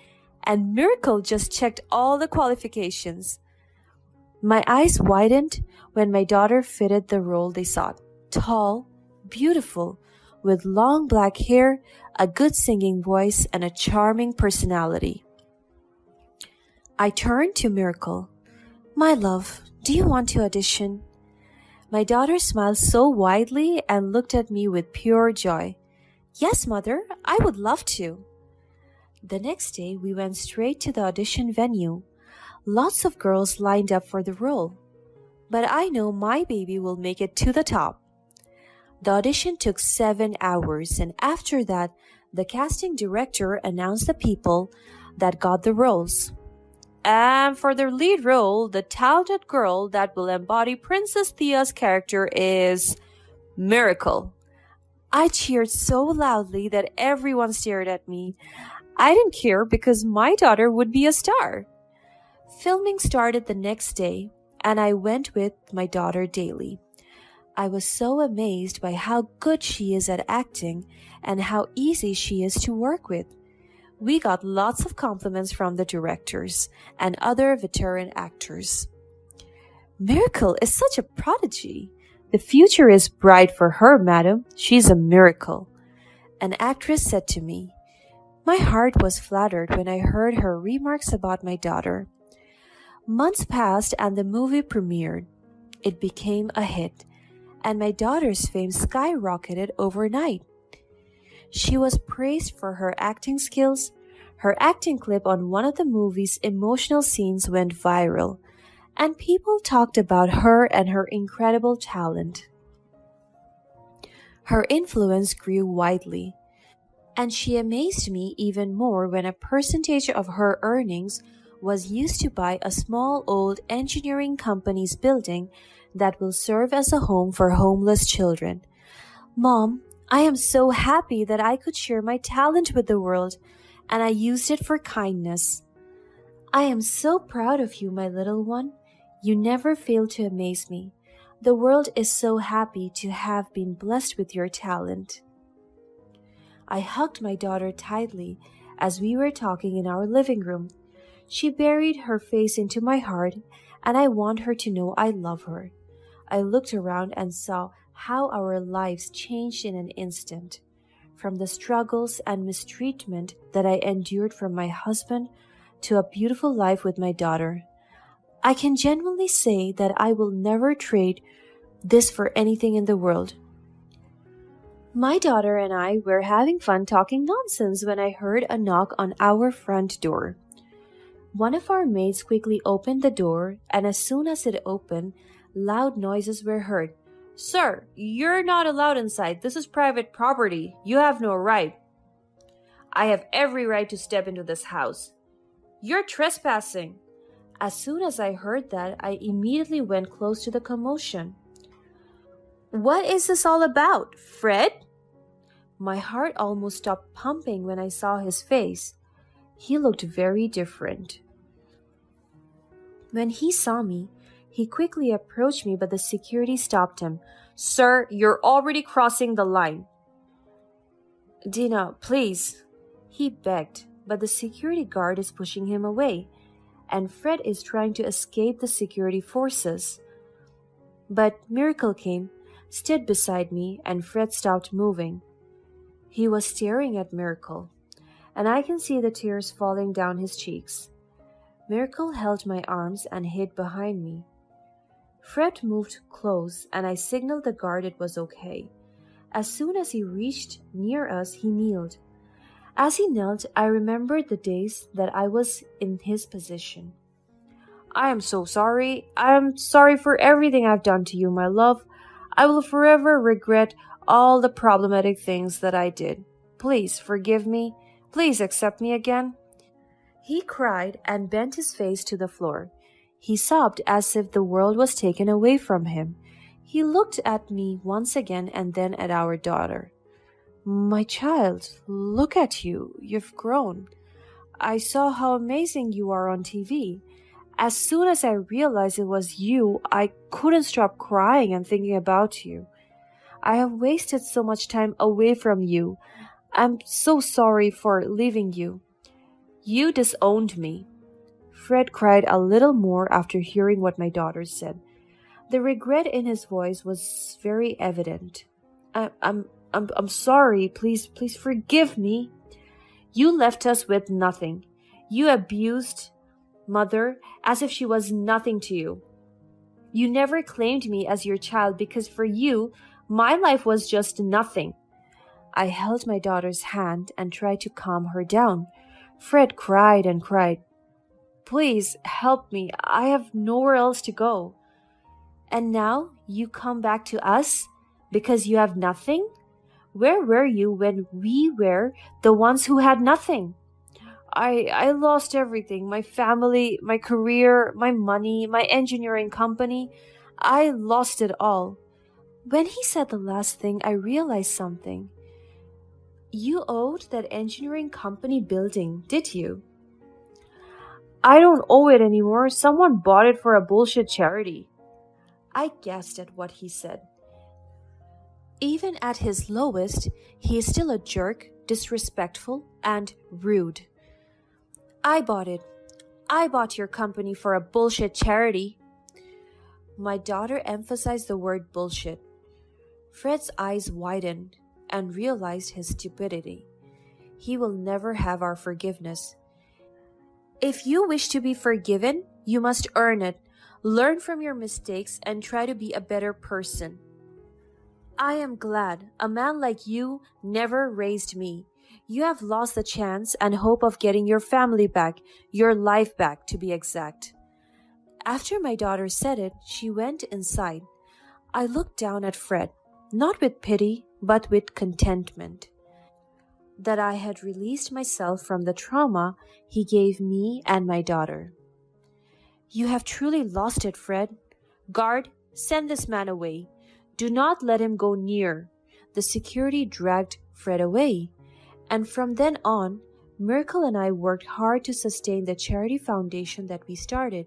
and Miracle just checked all the qualifications. My eyes widened when my daughter fitted the role they sought. Tall, beautiful, with long black hair, a good singing voice, and a charming personality. I turned to Miracle. My love, do you want to audition? My daughter smiled so widely and looked at me with pure joy. Yes, mother, I would love to. The next day, we went straight to the audition venue. Lots of girls lined up for the role. But I know my baby will make it to the top. The audition took 7 hours, and after that, the casting director announced the people that got the roles. And for the lead role, the talented girl that will embody Princess Thea's character is Miracle. I cheered so loudly that everyone stared at me. I didn't care because my daughter would be a star. Filming started the next day, and I went with my daughter daily. I was so amazed by how good she is at acting and how easy she is to work with. We got lots of compliments from the directors and other veteran actors. Miracle is such a prodigy. The future is bright for her, madam. She's a miracle. An actress said to me. My heart was flattered when I heard her remarks about my daughter. Months passed and the movie premiered. It became a hit, and my daughter's fame skyrocketed overnight. She was praised for her acting skills. Her acting clip on one of the movie's emotional scenes went viral, and people talked about her and her incredible talent. Her influence grew widely, and she amazed me even more when a percentage of her earnings was used to buy a small old engineering company's building that will serve as a home for homeless children. Mom, I am so happy that I could share my talent with the world, and I used it for kindness. I am so proud of you, my little one. You never fail to amaze me. The world is so happy to have been blessed with your talent. I hugged my daughter tightly as we were talking in our living room. She buried her face into my heart, and I want her to know I love her. I looked around and saw how our lives changed in an instant. From the struggles and mistreatment that I endured from my husband to a beautiful life with my daughter. I can genuinely say that I will never trade this for anything in the world. My daughter and I were having fun talking nonsense when I heard a knock on our front door. One of our maids quickly opened the door, and as soon as it opened, loud noises were heard. Sir, you're not allowed inside. This is private property. You have no right. I have every right to step into this house. You're trespassing. As soon as I heard that, I immediately went close to the commotion. What is this all about, Fred? My heart almost stopped pumping when I saw his face. He looked very different. When he saw me, he quickly approached me, but the security stopped him. Sir, you're already crossing the line. Dina, please. He begged, but the security guard is pushing him away, and Fred is trying to escape the security forces. But Miracle came, stood beside me, and Fred stopped moving. He was staring at Miracle, and I can see the tears falling down his cheeks. Miracle held my arms and hid behind me. Fred moved close, and I signaled the guard it was okay. As soon as he reached near us, he kneeled. As he knelt, I remembered the days that I was in his position. I am so sorry. I am sorry for everything I've done to you, my love. I will forever regret all the problematic things that I did. Please forgive me. Please accept me again. He cried and bent his face to the floor. He sobbed as if the world was taken away from him. He looked at me once again and then at our daughter. My child, look at you. You've grown. I saw how amazing you are on TV. As soon as I realized it was you, I couldn't stop crying and thinking about you. I have wasted so much time away from you. I'm so sorry for leaving you. You disowned me. Fred cried a little more after hearing what my daughter said. The regret in his voice was very evident. I'm sorry. Please forgive me. You left us with nothing. You abused Mother as if she was nothing to you. You never claimed me as your child because for you, my life was just nothing. I held my daughter's hand and tried to calm her down. Fred cried and cried. Please help me. I have nowhere else to go. And now you come back to us because you have nothing? Where were you when we were the ones who had nothing? I lost everything. My family, my career, my money, my engineering company. I lost it all. When he said the last thing, I realized something. You owed that engineering company building, did you? I don't owe it anymore. Someone bought it for a bullshit charity. I guessed at what he said. Even at his lowest, he is still a jerk, disrespectful, and rude. I bought it. I bought your company for a bullshit charity. My daughter emphasized the word bullshit. Fred's eyes widened and realized his stupidity. He will never have our forgiveness. If you wish to be forgiven, you must earn it. Learn from your mistakes and try to be a better person. I am glad a man like you never raised me. You have lost the chance and hope of getting your family back, your life back to be exact. After my daughter said it, she went inside. I looked down at Fred, not with pity, but with contentment. That I had released myself from the trauma he gave me and my daughter. You have truly lost it, Fred. Guard, send this man away. Do not let him go near. The security dragged Fred away. And from then on, Miracle and I worked hard to sustain the charity foundation that we started.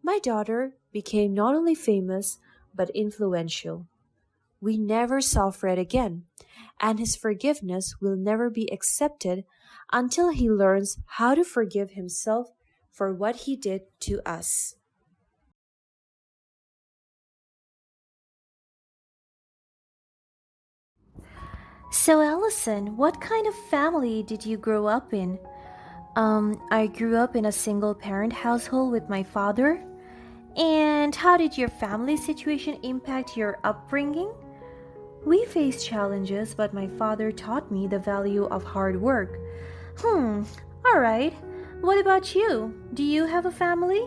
My daughter became not only famous, but influential. We never saw Fred again, and his forgiveness will never be accepted until he learns how to forgive himself for what he did to us. So, Allison, what kind of family did you grow up in? I grew up in a single parent household with my father. And how did your family situation impact your upbringing? We faced challenges, but my father taught me the value of hard work. Alright. What about you? Do you have a family?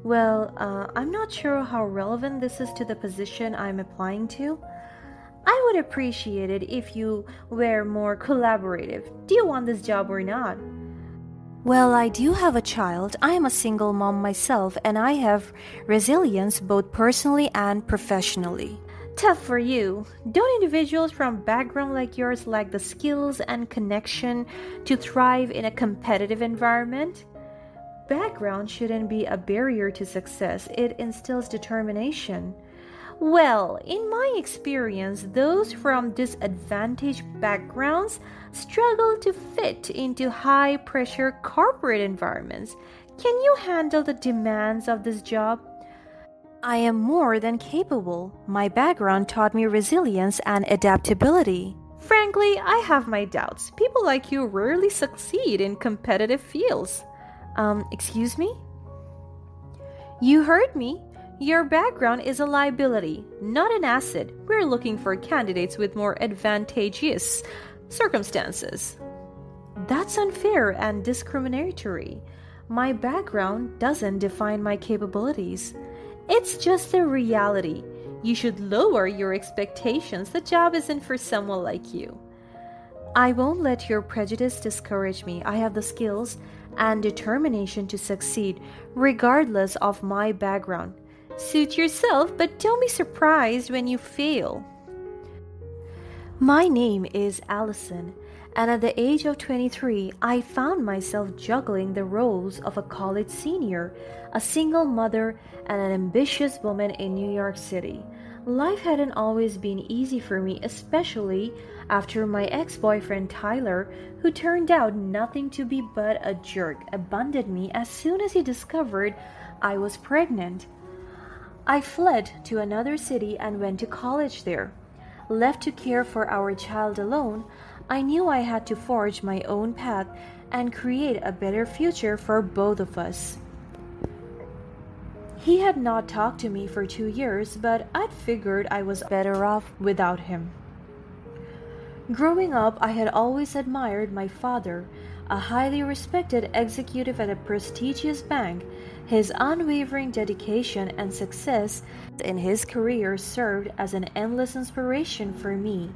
Well, I'm not sure how relevant this is to the position I'm applying to. I would appreciate it if you were more collaborative. Do you want this job or not? Well, I do have a child. I am a single mom myself, and I have resilience both personally and professionally. Tough for you. Don't individuals from background like yours lack the skills and connection to thrive in a competitive environment? Background shouldn't be a barrier to success. It instills determination. Well, in my experience, those from disadvantaged backgrounds struggle to fit into high-pressure corporate environments. Can you handle the demands of this job? I am more than capable. My background taught me resilience and adaptability. Frankly, I have my doubts. People like you rarely succeed in competitive fields. Excuse me? You heard me. Your background is a liability, not an asset. We're looking for candidates with more advantageous circumstances. That's unfair and discriminatory. My background doesn't define my capabilities. It's just the reality. You should lower your expectations. The job isn't for someone like you. I won't let your prejudice discourage me. I have the skills and determination to succeed, regardless of my background. Suit yourself, but don't be surprised when you fail. My name is Allison, and at the age of 23, I found myself juggling the roles of a college senior, a single mother, and an ambitious woman in New York City. Life hadn't always been easy for me, especially after my ex boyfriend Tyler, who turned out nothing to be but a jerk, abandoned me as soon as he discovered I was pregnant. I fled to another city and went to college there. Left to care for our child alone, I knew I had to forge my own path and create a better future for both of us. He had not talked to me for 2 years, but I'd figured I was better off without him. Growing up, I had always admired my father, a highly respected executive at a prestigious bank. His unwavering dedication and success in his career served as an endless inspiration for me.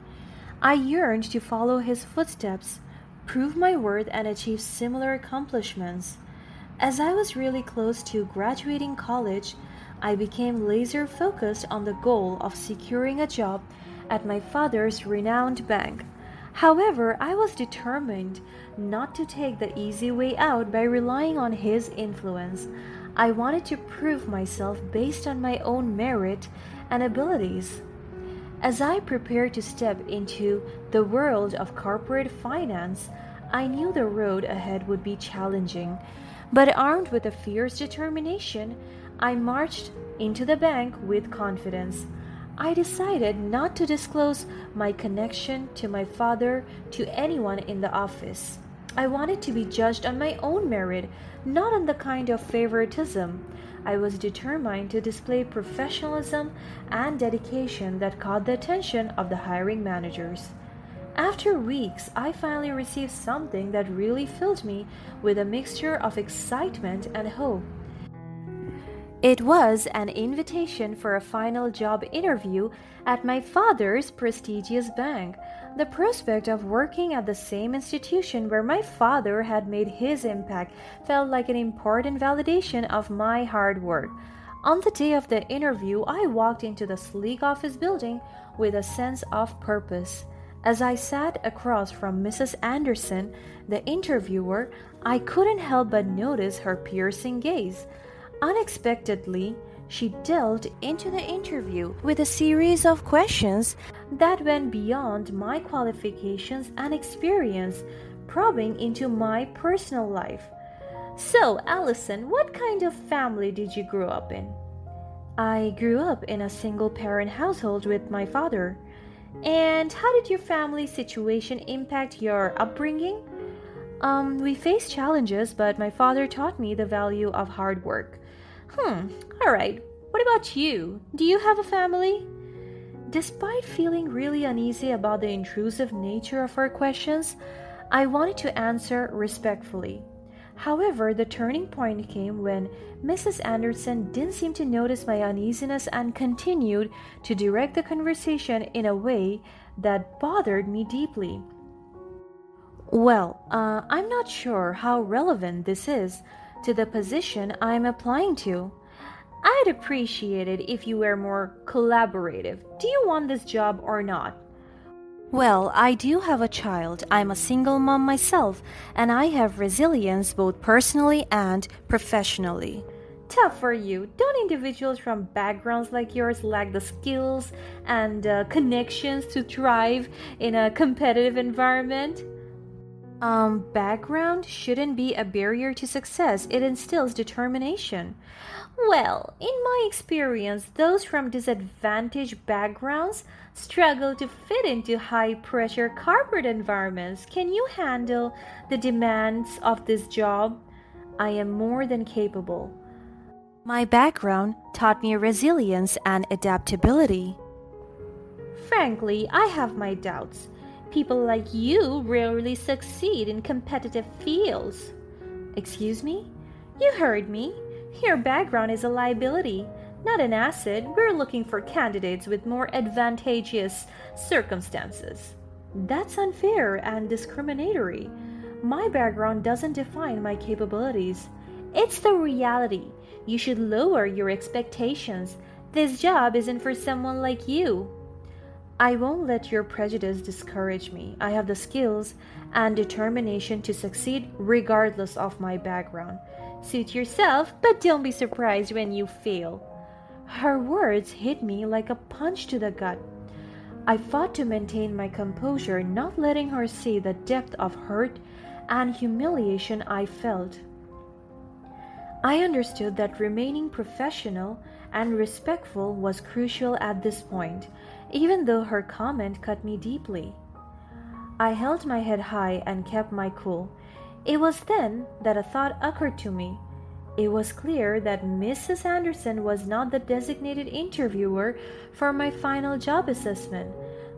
I yearned to follow his footsteps, prove my worth, and achieve similar accomplishments. As I was really close to graduating college, I became laser focused on the goal of securing a job at my father's renowned bank. However, I was determined not to take the easy way out by relying on his influence. I wanted to prove myself based on my own merit and abilities. As I prepared to step into the world of corporate finance, I knew the road ahead would be challenging. But armed with a fierce determination, I marched into the bank with confidence. I decided not to disclose my connection to my father to anyone in the office. I wanted to be judged on my own merit, not on the kind of favoritism. I was determined to display professionalism and dedication that caught the attention of the hiring managers. After weeks, I finally received something that really filled me with a mixture of excitement and hope. It was an invitation for a final job interview at my father's prestigious bank. The prospect of working at the same institution where my father had made his impact felt like an important validation of my hard work. On the day of the interview, I walked into the sleek office building with a sense of purpose. As I sat across from Mrs. Anderson, the interviewer, I couldn't help but notice her piercing gaze. Unexpectedly, she delved into the interview with a series of questions that went beyond my qualifications and experience, probing into my personal life. So, Allison, what kind of family did you grow up in? I grew up in a single parent household with my father. And how did your family situation impact your upbringing? We faced challenges, but my father taught me the value of hard work. Alright. What about you? Do you have a family? Despite feeling really uneasy about the intrusive nature of her questions, I wanted to answer respectfully. However, the turning point came when Mrs. Anderson didn't seem to notice my uneasiness and continued to direct the conversation in a way that bothered me deeply. Well, I'm not sure how relevant this is to the position I'm applying to. I'd appreciate it if you were more collaborative. Do you want this job or not? Well, I do have a child. I'm a single mom myself, and I have resilience both personally and professionally. Tough for you. Don't individuals from backgrounds like yours lack the skills and connections to thrive in a competitive environment? Background shouldn't be a barrier to success. It instills determination. Well, in my experience, those from disadvantaged backgrounds struggle to fit into high-pressure corporate environments. Can you handle the demands of this job? I am more than capable. My background taught me resilience and adaptability. Frankly, I have my doubts. People like you rarely succeed in competitive fields. Excuse me? You heard me. Your background is a liability, not an asset. We're looking for candidates with more advantageous circumstances. That's unfair and discriminatory. My background doesn't define my capabilities. It's the reality. You should lower your expectations. This job isn't for someone like you. I won't let your prejudice discourage me. I have the skills and determination to succeed regardless of my background. Suit yourself, but don't be surprised when you fail. Her words hit me like a punch to the gut. I fought to maintain my composure, not letting her see the depth of hurt and humiliation I felt. I understood that remaining professional and respectful was crucial at this point, even though her comment cut me deeply. I held my head high and kept my cool. It was then that a thought occurred to me. It was clear that Mrs. Anderson was not the designated interviewer for my final job assessment.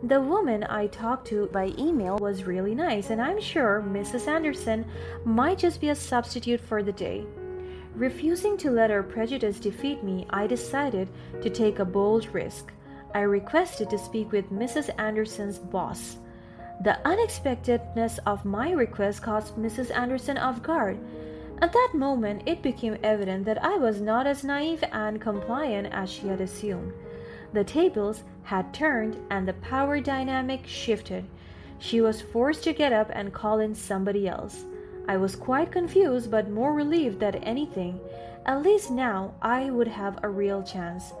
The woman I talked to by email was really nice, and I'm sure Mrs. Anderson might just be a substitute for the day. Refusing to let her prejudice defeat me, I decided to take a bold risk. I requested to speak with Mrs. Anderson's boss. The unexpectedness of my request caught Mrs. Anderson off guard. At that moment, it became evident that I was not as naive and compliant as she had assumed. The tables had turned and the power dynamic shifted. She was forced to get up and call in somebody else. I was quite confused but more relieved than anything. At least now I would have a real chance.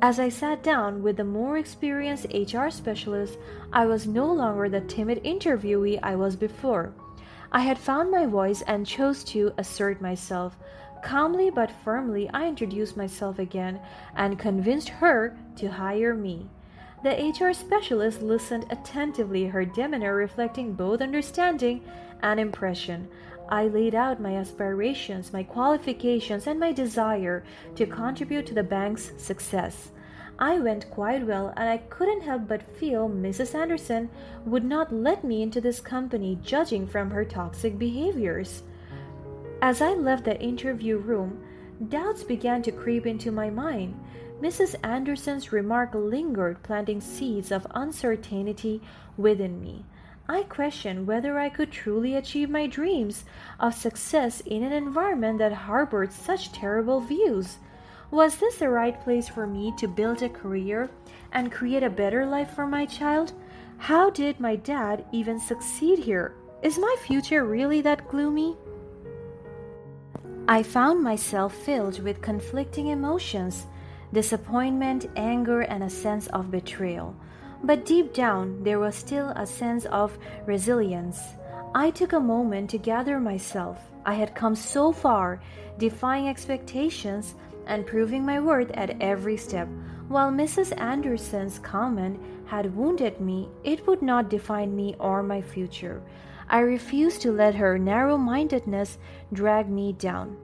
As I sat down with the more experienced HR specialist, I was no longer the timid interviewee I was before. I had found my voice and chose to assert myself. Calmly but firmly, I introduced myself again and convinced her to hire me. The HR specialist listened attentively, her demeanor reflecting both understanding and impression. I laid out my aspirations, my qualifications, and my desire to contribute to the bank's success. I went quite well, and I couldn't help but feel Mrs. Anderson would not let me into this company, judging from her toxic behaviors. As I left the interview room, doubts began to creep into my mind. Mrs. Anderson's remark lingered, planting seeds of uncertainty within me. I questioned whether I could truly achieve my dreams of success in an environment that harbored such terrible views. Was this the right place for me to build a career and create a better life for my child? How did my dad even succeed here? Is my future really that gloomy? I found myself filled with conflicting emotions, disappointment, anger, and a sense of betrayal. But deep down, there was still a sense of resilience. I took a moment to gather myself. I had come so far, defying expectations and proving my worth at every step. While Mrs. Anderson's comment had wounded me, it would not define me or my future. I refused to let her narrow-mindedness drag me down.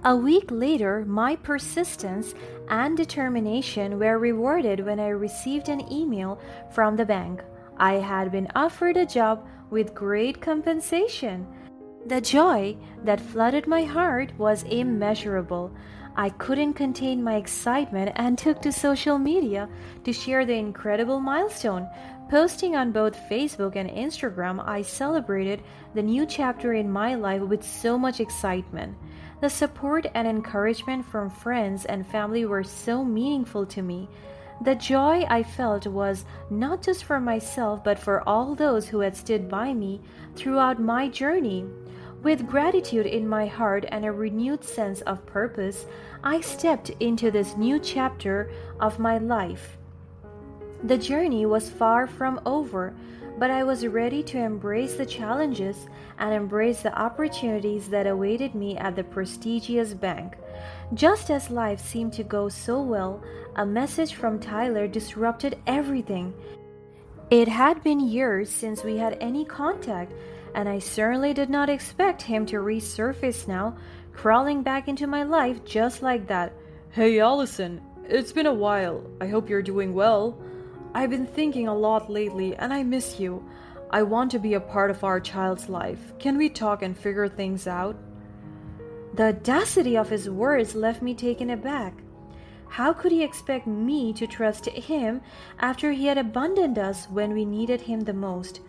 A week later, my persistence and determination were rewarded when I received an email from the bank. I had been offered a job with great compensation. The joy that flooded my heart was immeasurable. I couldn't contain my excitement and took to social media to share the incredible milestone. Posting on both Facebook and Instagram, I celebrated the new chapter in my life with so much excitement. The support and encouragement from friends and family were so meaningful to me. The joy I felt was not just for myself but for all those who had stood by me throughout my journey. With gratitude in my heart and a renewed sense of purpose, I stepped into this new chapter of my life. The journey was far from over, but I was ready to embrace the challenges and embrace the opportunities that awaited me at the prestigious bank. Just as life seemed to go so well, a message from Tyler disrupted everything. It had been years since we had any contact, and I certainly did not expect him to resurface now, crawling back into my life just like that. Hey Allison, it's been a while. I hope you're doing well. I've been thinking a lot lately and I miss you. I want to be a part of our child's life. Can we talk and figure things out? The audacity of his words left me taken aback. How could he expect me to trust him after he had abandoned us when we needed him the most?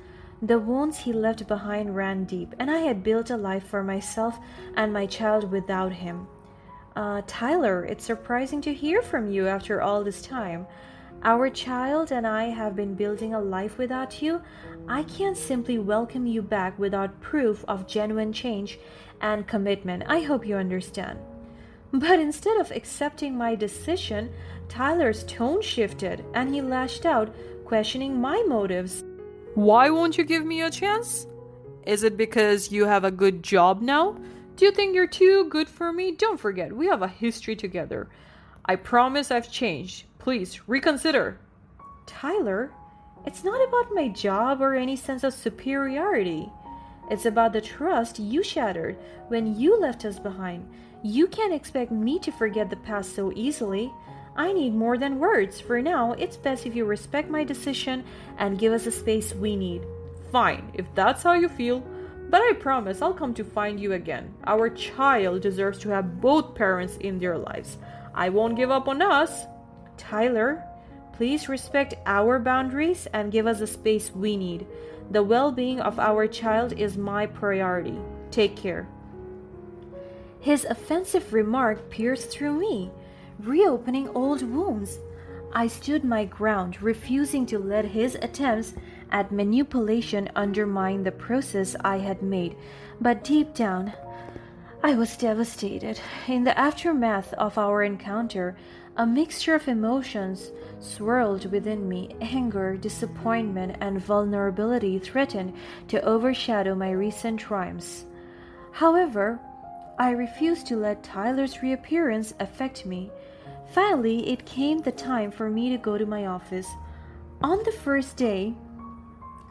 The wounds he left behind ran deep, and I had built a life for myself and my child without him. Tyler, it's surprising to hear from you after all this time. Our child and I have been building a life without you. I can't simply welcome you back without proof of genuine change and commitment. I hope you understand. But instead of accepting my decision, Tyler's tone shifted and he lashed out, questioning my motives. Why won't you give me a chance? Is it because you have a good job now? Do you think you're too good for me? Don't forget, we have a history together. I promise I've changed. Please reconsider. Tyler, it's not about my job or any sense of superiority. It's about the trust you shattered when you left us behind. You can't expect me to forget the past so easily. I need more than words. For now, it's best if you respect my decision and give us the space we need. Fine, if that's how you feel. But I promise I'll come to find you again. Our child deserves to have both parents in their lives. I won't give up on us. Tyler, please respect our boundaries and give us the space we need. The well-being of our child is my priority. Take care. His offensive remark pierced through me, reopening old wounds. I stood my ground, refusing to let his attempts at manipulation undermine the process I had made. But deep down, I was devastated. In the aftermath of our encounter, a mixture of emotions swirled within me. Anger, disappointment, and vulnerability threatened to overshadow my recent triumphs. However, I refused to let Tyler's reappearance affect me. Finally, it came the time for me to go to my office. On the first day,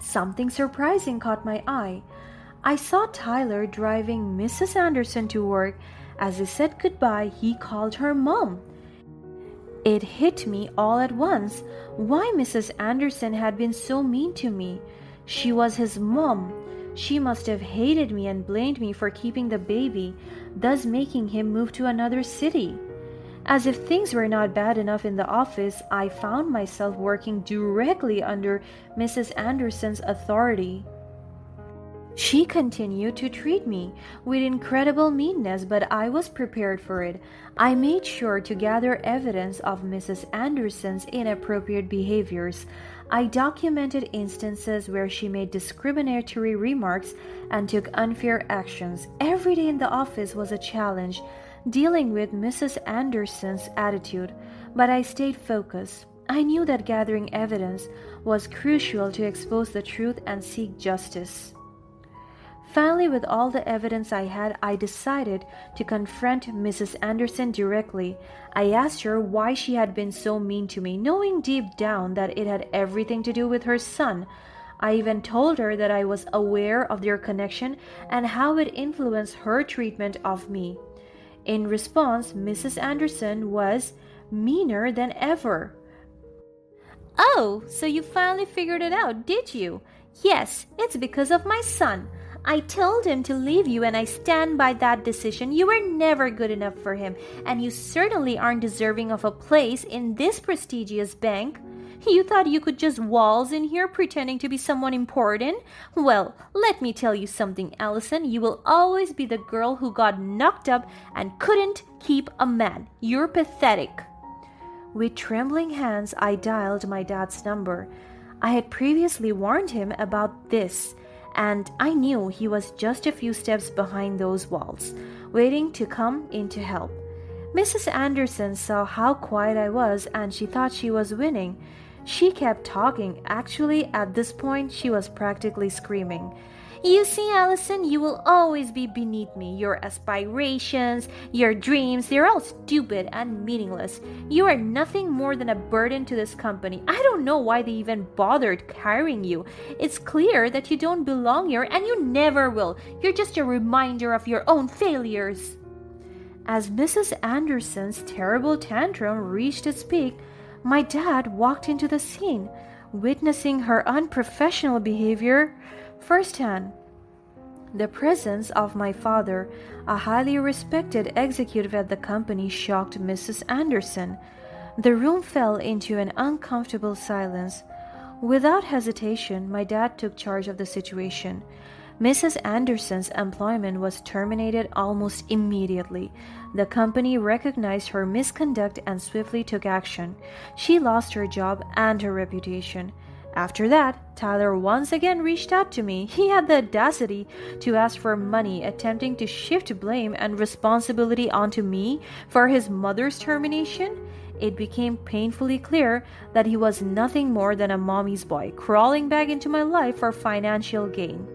something surprising caught my eye. I saw Tyler driving Mrs. Anderson to work. As he said goodbye, he called her Mom. It hit me all at once why Mrs. Anderson had been so mean to me. She was his mom. She must have hated me and blamed me for keeping the baby, thus making him move to another city. As if things were not bad enough in the office, I found myself working directly under Mrs. Anderson's authority. She continued to treat me with incredible meanness, but I was prepared for it. I made sure to gather evidence of Mrs. Anderson's inappropriate behaviors. I documented instances where she made discriminatory remarks and took unfair actions. Every day in the office was a challenge, dealing with Mrs. Anderson's attitude, but I stayed focused. I knew that gathering evidence was crucial to expose the truth and seek justice. Finally, with all the evidence I had, I decided to confront Mrs. Anderson directly. I asked her why she had been so mean to me, knowing deep down that it had everything to do with her son. I even told her that I was aware of their connection and how it influenced her treatment of me. In response, Mrs. Anderson was meaner than ever. "Oh, so you finally figured it out, did you? Yes, it's because of my son. I told him to leave you and I stand by that decision. You were never good enough for him, and you certainly aren't deserving of a place in this prestigious bank. You thought you could just waltz in here pretending to be someone important? Well, let me tell you something, Allison. You will always be the girl who got knocked up and couldn't keep a man. You're pathetic." With trembling hands, I dialed my dad's number. I had previously warned him about this, and I knew he was just a few steps behind those walls, waiting to come in to help. Mrs. Anderson saw how quiet I was and she thought she was winning. She kept talking. Actually, at this point, she was practically screaming. "You see, Allison, you will always be beneath me. Your aspirations, your dreams, they're all stupid and meaningless. You are nothing more than a burden to this company. I don't know why they even bothered hiring you. It's clear that you don't belong here and you never will. You're just a reminder of your own failures." As Mrs. Anderson's terrible tantrum reached its peak, my dad walked into the scene, witnessing her unprofessional behavior firsthand. The presence of my father, a highly respected executive at the company, shocked Mrs. Anderson. The room fell into an uncomfortable silence. Without hesitation, my dad took charge of the situation. Mrs. Anderson's employment was terminated almost immediately. The company recognized her misconduct and swiftly took action. She lost her job and her reputation. After that, Tyler once again reached out to me. He had the audacity to ask for money, attempting to shift blame and responsibility onto me for his mother's termination. It became painfully clear that he was nothing more than a mommy's boy, crawling back into my life for financial gain.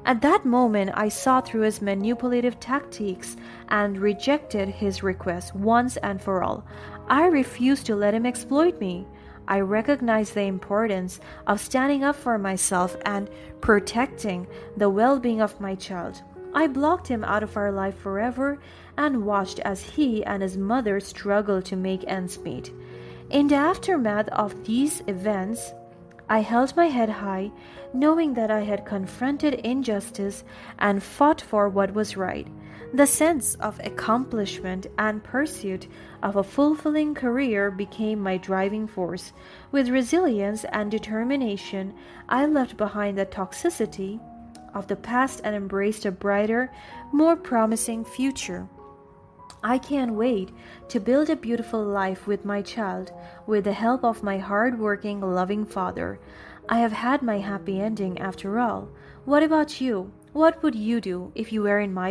At that moment, I saw through his manipulative tactics and rejected his request once and for all. I refused to let him exploit me. I recognized the importance of standing up for myself and protecting the well-being of my child. I blocked him out of our life forever and watched as he and his mother struggled to make ends meet. In the aftermath of these events, I held my head high, knowing that I had confronted injustice and fought for what was right. The sense of accomplishment and pursuit of a fulfilling career became my driving force. With resilience and determination, I left behind the toxicity of the past and embraced a brighter, more promising future. I can't wait to build a beautiful life with my child with the help of my hard-working, loving father. I have had my happy ending after all. What about you? What would you do if you were in my